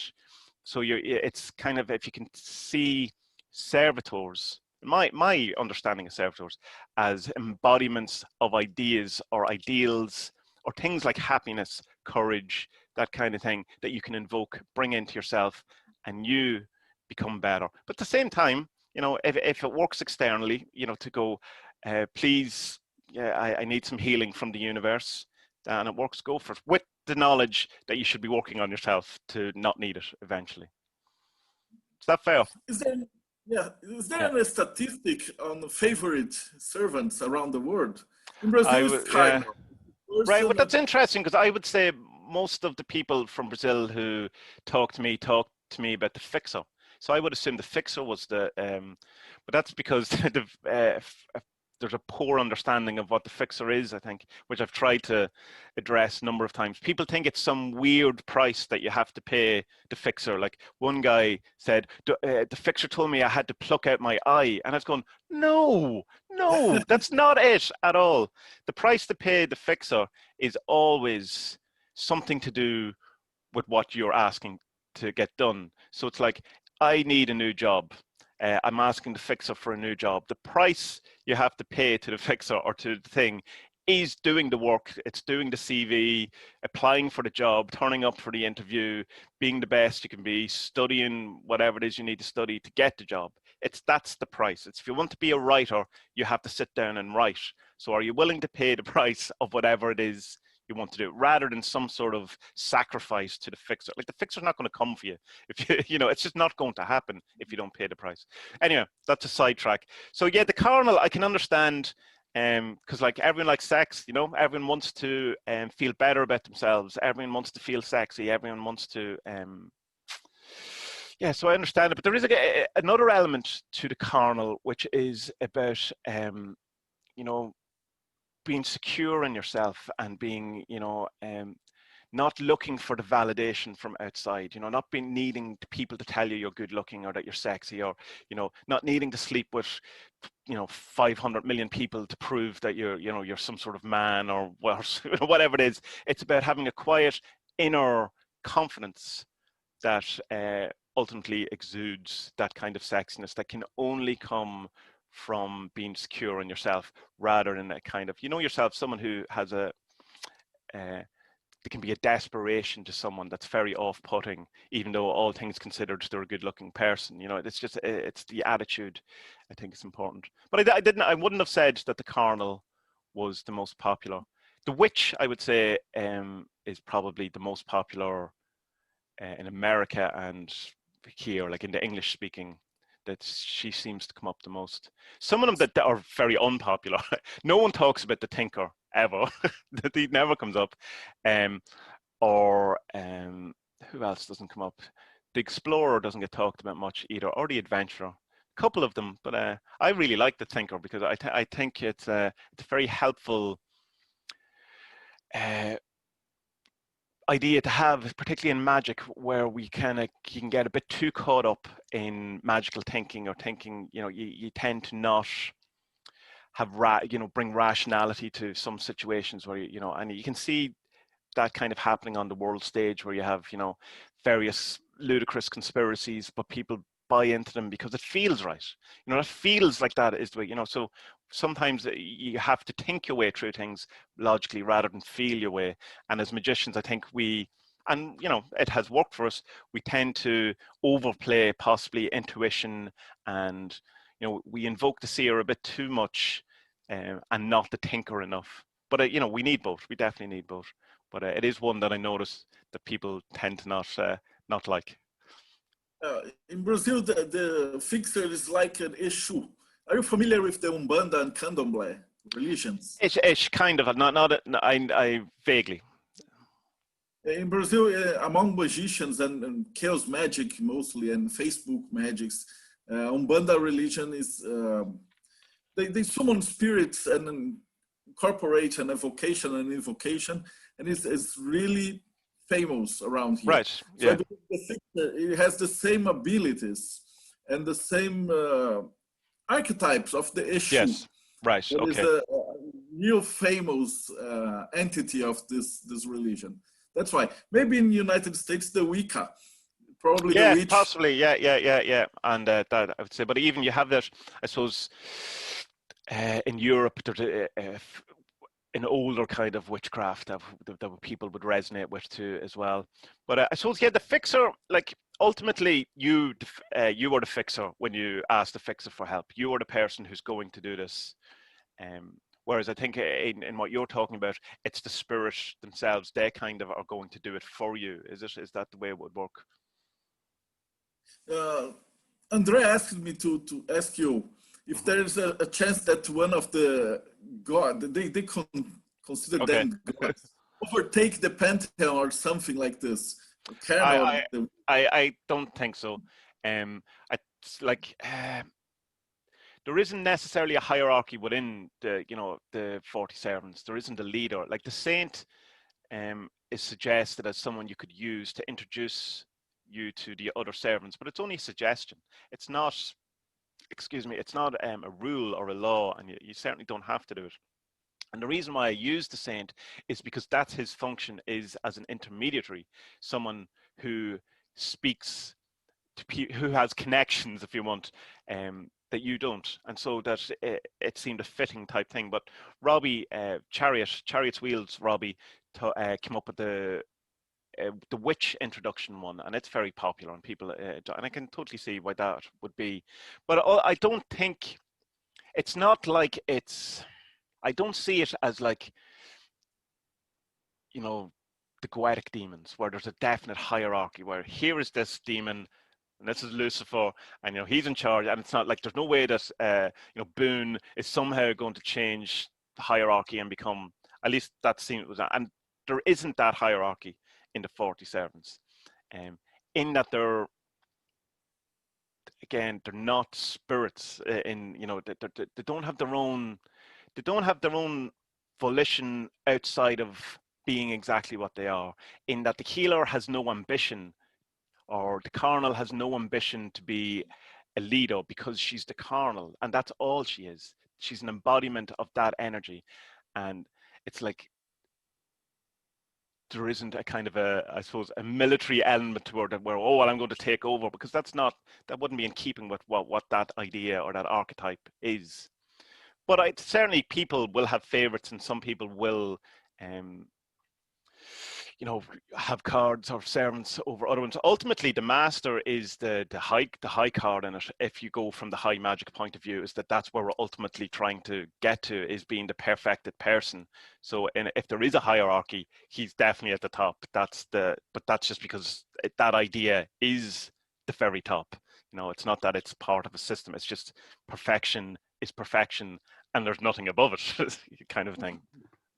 So it's kind of, if you can see servitors, my understanding of servitors as embodiments of ideas or ideals, or things like happiness, courage, that kind of thing, that you can invoke, bring into yourself, and you become better. But at the same time, you know, if it works externally, you know, to go, please, yeah, I need some healing from the universe, and it works, go for it, with the knowledge that you should be working on yourself to not need it eventually. Is that fair? Is there any statistic on the favorite servants around the world? In Brazil, it's kind of. Right, well, that's interesting, because I would say most of the people from Brazil who talk to me about the fixer. So I would assume the fixer was but that's because there's a poor understanding of what the fixer is, I think, which I've tried to address a number of times. People think it's some weird price that you have to pay the fixer. Like one guy said, the fixer told me I had to pluck out my eye. And I was going, no, that's not it at all. The price to pay the fixer is always something to do with what you're asking to get done. So it's like, I need a new job. I'm asking the fixer for a new job. The price you have to pay to the fixer or to the thing is doing the work. It's doing the CV, applying for the job, turning up for the interview, being the best you can be, studying whatever it is you need to study to get the job. That's the price. It's, if you want to be a writer, you have to sit down and write. So are you willing to pay the price of whatever it is you want to do, rather than some sort of sacrifice to the fixer? Like, the fixer's not going to come for you if you know, it's just not going to happen if you don't pay the price. Anyway, that's a sidetrack. So yeah, the carnal, I can understand, because like everyone likes sex, you know, everyone wants to feel better about themselves, everyone wants to feel sexy, everyone wants to yeah, so I understand it. But there is another element to the carnal, which is about you know, being secure in yourself and being, you know, not looking for the validation from outside, you know, not being needing people to tell you you're good looking or that you're sexy, or, you know, not needing to sleep with, you know, 500 million people to prove that you're, you know, you're some sort of man or whatever it is. It's about having a quiet inner confidence that ultimately exudes that kind of sexiness that can only come from being secure in yourself, rather than a kind of, you know, yourself, someone who has a there can be a desperation to someone that's very off-putting, even though all things considered they're a good-looking person. You know, it's just, it's the attitude, I think, is important. But I wouldn't have said that the carnal was the most popular. The witch, I would say, is probably the most popular in America and here, like in the English-speaking, that she seems to come up the most. Some of them that are very unpopular. No one talks about the thinker ever. That he never comes up. Or who else doesn't come up? The explorer doesn't get talked about much either, or the adventurer. A couple of them, but I really like the thinker, because I think it's a very helpful idea to have, particularly in magic, where you can get a bit too caught up in magical thinking, or thinking, you know, you tend to not have bring rationality to some situations where you know, and you can see that kind of happening on the world stage, where you have, you know, various ludicrous conspiracies, but people buy into them because it feels right. You know, it feels like that is the way, you know, so sometimes you have to think your way through things logically rather than feel your way. And as magicians, I think and you know, it has worked for us, we tend to overplay possibly intuition, and you know, we invoke the seer a bit too much, and not the thinker enough. But you know, we need both. We definitely need both. But it is one that I notice that people tend to not like. In Brazil, the fixer is like an issue. Are you familiar with the Umbanda and Candomblé religions? It's kind of I vaguely. In Brazil, among magicians and chaos magic mostly, and Facebook magics, Umbanda religion is they summon spirits and incorporate an evocation and invocation, and it's really famous around here. Right. So I believe the fixer, it has the same abilities and the same archetypes of the issue. Yes. Right. That okay. is a real famous entity of this religion. That's why. Maybe in the United States, the Wicca, probably the witch. Possibly. Yeah. And that I would say, but even you have that, I suppose, in Europe, there's an older kind of witchcraft that people would resonate with too as well. But I suppose, yeah, the fixer, like ultimately you are the fixer when you ask the fixer for help. You are the person who's going to do this. Whereas I think in what you're talking about, it's the spirit themselves. They kind of are going to do it for you. Is that the way it would work? Andre asked me to ask you if there is a chance that one of the god, they consider them gods, overtake the pantheon or something like this. I don't think so. There isn't necessarily a hierarchy within the 40 servants. There isn't a leader. Like the saint is suggested as someone you could use to introduce you to the other servants, but it's only a suggestion. It's not, it's not a rule or a law, and you certainly don't have to do it. And the reason why I use the saint is because that's his function, is as an intermediary, someone who speaks to who has connections, if you want, that you don't, and so that it seemed a fitting type thing. But Robbie, Chariot's Wheels, Robbie came up with the witch introduction one, and it's very popular, and people and I can totally see why that would be. But I don't think it's not like it's. I don't see it as like, you know, the goetic demons, where there's a definite hierarchy, where here is this demon and this is Lucifer, and he's in charge, and it's not like there's no way that Boone is somehow going to change the hierarchy and become, at least that seems, and there isn't that hierarchy in the 40 servants, in that they're not spirits, they don't have their own volition outside of being exactly what they are, in that the healer has no ambition, or the carnal has no ambition to be a leader, because she's the carnal, and that's all she is. She's an embodiment of that energy. And it's like there isn't a kind of I suppose, a military element to it, where, oh, well, I'm going to take over, because that wouldn't be in keeping with what that idea or that archetype is. But certainly people will have favorites, and some people will have cards or servants over other ones. Ultimately, the master is the high card in it. If you go from the high magic point of view, is that's where we're ultimately trying to get to, is being the perfected person. So if there is a hierarchy, he's definitely at the top. But that's just because that idea is the very top. It's not that it's part of a system. It's just perfection is perfection, and there's nothing above it, kind of thing.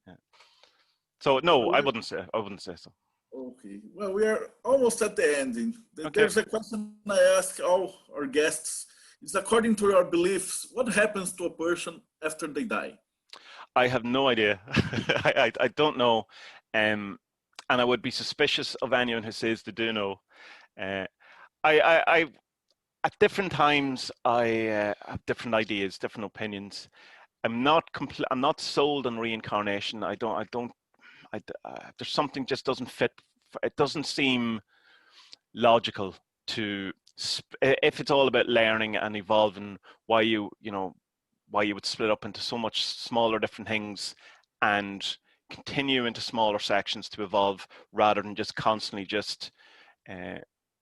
Yeah. So no, I wouldn't say so. Okay. Well, we are almost at the ending. Okay. There's a question I ask all our guests. It's, according to your beliefs, what happens to a person after they die? I have no idea. I don't know. And I would be suspicious of anyone who says they do know. I at different times, I have different ideas, different opinions. I'm not sold on reincarnation. There's something just doesn't fit. It doesn't seem logical to, if it's all about learning and evolving, why you would split up into so much smaller different things and continue into smaller sections to evolve, rather than just constantly just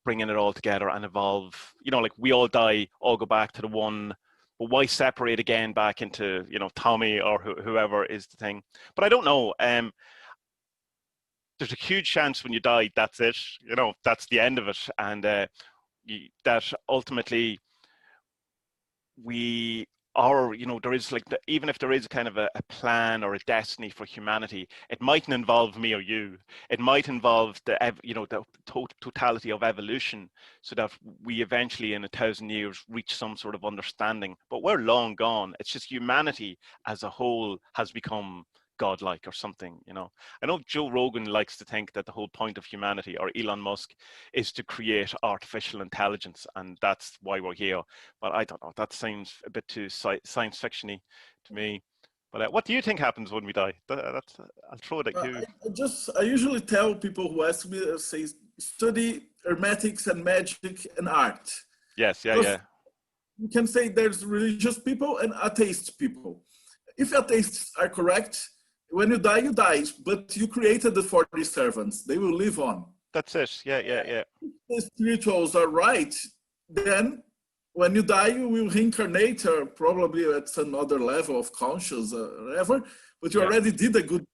bringing it all together and evolve. Like we all die, all go back to the one. But why separate again back into Tommie or whoever is the thing? But I don't know. There's a huge chance when you die, that's it. That's the end of it, and that ultimately we are. There is even if there is a kind of a plan or a destiny for humanity, it mightn't involve me or you. It might involve the totality of evolution, so that we eventually in 1,000 years reach some sort of understanding. But we're long gone. It's just humanity as a whole has become godlike or something. I know Joe Rogan likes to think that the whole point of humanity, or Elon Musk, is to create artificial intelligence, and that's why we're here. But I don't know, that seems a bit too science fiction-y to me. But what do you think happens when we die? I'll throw it at you. I usually tell people who ask me, say, study hermetics and magic and art. Yes, yeah. You can say there's religious people and atheist people. If atheists are correct, when you die, but you created the 40 servants. They will live on. That's it. Yeah. If the spirituals are right, then when you die, you will reincarnate, or probably at another level of conscious or whatever, but you already did a good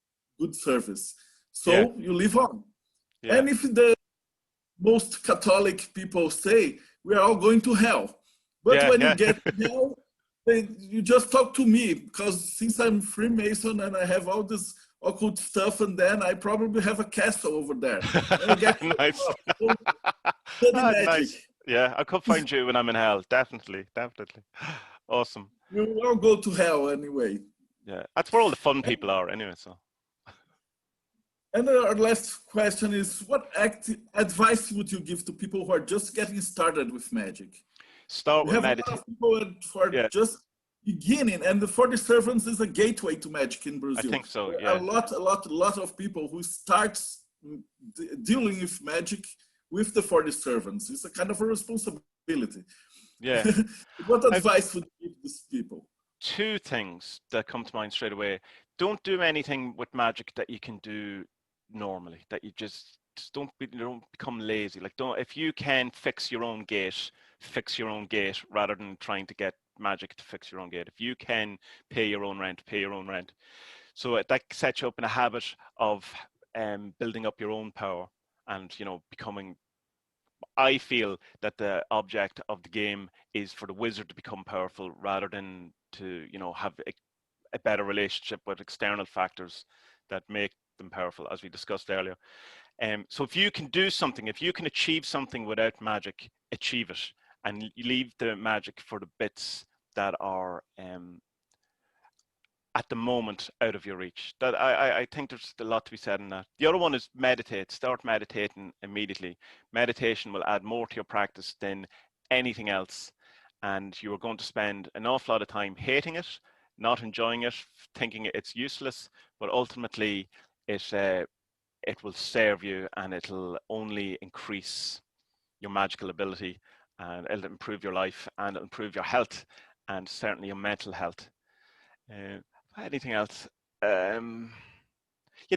service. So you live on. Yeah. And if the most Catholic people say, we are all going to hell. But when you get to hell, you just talk to me, because since I'm Freemason and I have all this occult stuff, and then I probably have a castle over there. Nice. Nice. Yeah, I could find you when I'm in hell. Definitely. Awesome. You all go to hell anyway. Yeah, that's where all the fun people are anyway. So. And our last question is, what advice would you give to people who are just getting started with magic? Start with meditation. A lot of people who are just beginning, and the 40 servants is a gateway to magic in Brazil. I think so. Yeah. A lot of people who start dealing with magic with the 40 servants. It's a kind of a responsibility. Yeah. What advice would you give these people? Two things that come to mind straight away. Don't do anything with magic that you can do normally, that you just don't become lazy. Like, don't, if you can fix your own gate, fix your own gate rather than trying to get magic to fix your own gate. If you can pay your own rent, pay your own rent. So that sets you up in a habit of building up your own power and, you know, becoming. I feel that the object of the game is for the wizard to become powerful rather than to, you know, have a better relationship with external factors that make them powerful, as we discussed earlier. So if you can do something, if you can achieve something without magic, achieve it, and you leave the magic for the bits that are at the moment out of your reach. That I think there's a lot to be said in that. The other one is meditate. Start meditating immediately. Meditation will add more to your practice than anything else, and you are going to spend an awful lot of time hating it, not enjoying it, thinking it's useless, but ultimately it will serve you, and it'll only increase your magical ability, and it'll improve your life, and it'll improve your health, and certainly your mental health. Anything else? Yeah,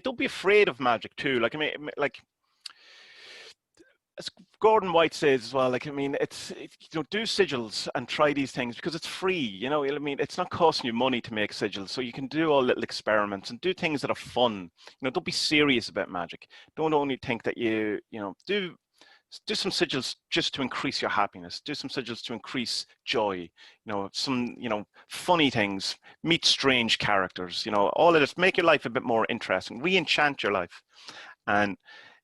don't be afraid of magic too. Like, I mean, like as Gordon White says as well, like, I mean, you know, do sigils and try these things because it's free. You know, I mean, it's not costing you money to make sigils, so you can do all little experiments and do things that are fun. You know, don't be serious about magic. Don't only think that you know, do some sigils just to increase your happiness. Do some sigils to increase joy. You know, some, you know, funny things. Meet strange characters. You know, all of this. Make your life a bit more interesting. Re-enchant your life, and,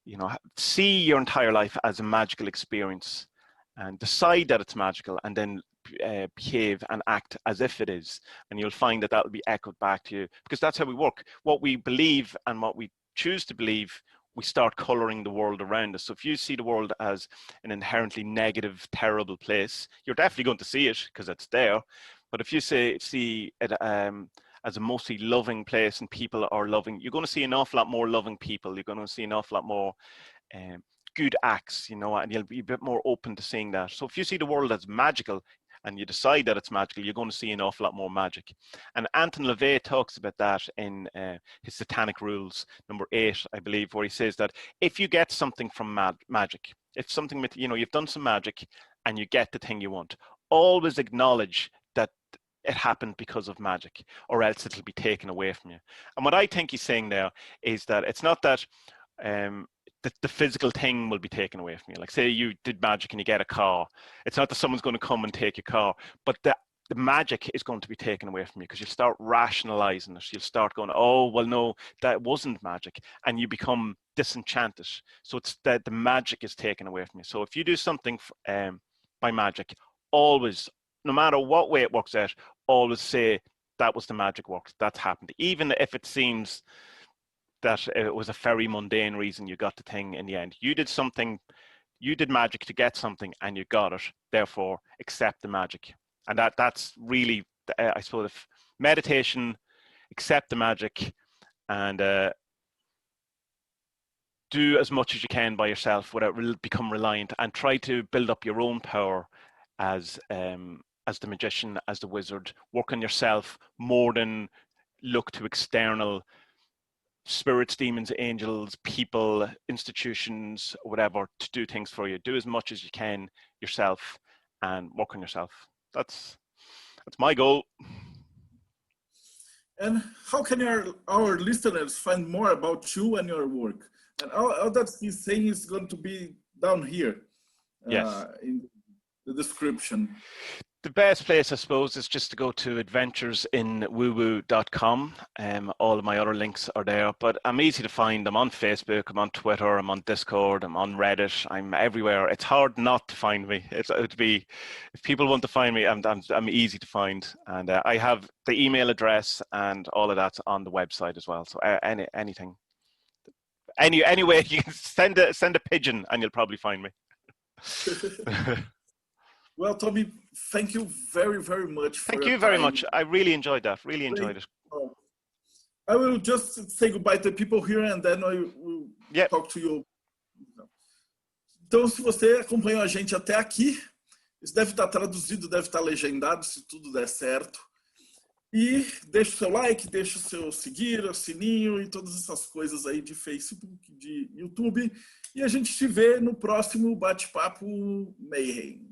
you know, see your entire life as a magical experience, and decide that it's magical, and then behave and act as if it is. And you'll find that will be echoed back to you, because that's how we work. What we believe and what we choose to believe, we start coloring the world around us. So if you see the world as an inherently negative, terrible place, you're definitely going to see it because it's there. But if you see it as a mostly loving place and people are loving, you're going to see an awful lot more loving people. You're going to see an awful lot more good acts, you know, and you'll be a bit more open to seeing that. So if you see the world as magical and you decide that it's magical, you're going to see an awful lot more magic. And Anton LaVey talks about that in his Satanic Rules, number 8, I believe, where he says that if you get something from magic, if something, you know, you've done some magic and you get the thing you want, always acknowledge that it happened because of magic, or else it'll be taken away from you. And what I think he's saying there is that it's not that the physical thing will be taken away from you. Like, say you did magic and you get a car. It's not that someone's going to come and take your car, but the magic is going to be taken away from you, because you'll start rationalizing it. You'll start going, oh, well, no, that wasn't magic. And you become disenchanted. So it's that the magic is taken away from you. So if you do something by magic, always, no matter what way it works out, always say, that was the magic work. That's happened. Even if it seems that it was a very mundane reason you got the thing in the end. You did something, you did magic to get something and you got it. Therefore, accept the magic. And that's really, I suppose, if meditation, accept the magic, and do as much as you can by yourself without become reliant, and try to build up your own power as the magician, as the wizard. Work on yourself more than look to external spirits, demons, angels, people, institutions, whatever, to do things for you. Do as much as you can yourself and work on yourself. That's my goal. And how can our listeners find more about you and your work? And all that he's saying is going to be down here, yes, in the description. The best place, I suppose, is just to go to adventuresinwoowoo.com. All of my other links are there, but I'm easy to find. I'm on Facebook, I'm on Twitter, I'm on Discord, I'm on Reddit, I'm everywhere. It's hard not to find me. It'd be, if people want to find me, I'm easy to find. And I have the email address and all of that's on the website as well. So anything, any way you can send a pigeon and you'll probably find me. Well, Tommie, thank you very, very much for Thank you very much. I really enjoed that. Really enjoyed it. I will just say goodbye to people here and then I will talk to you. Então, se você acompanhou a gente até aqui, Isso deve estar traduzido, deve estar legendado, se tudo der certo. E deixa o seu like, deixa o seu seguir, o sininho e todas essas coisas aí de Facebook, de YouTube. E a gente se vê no próximo bate-papo Mayhem.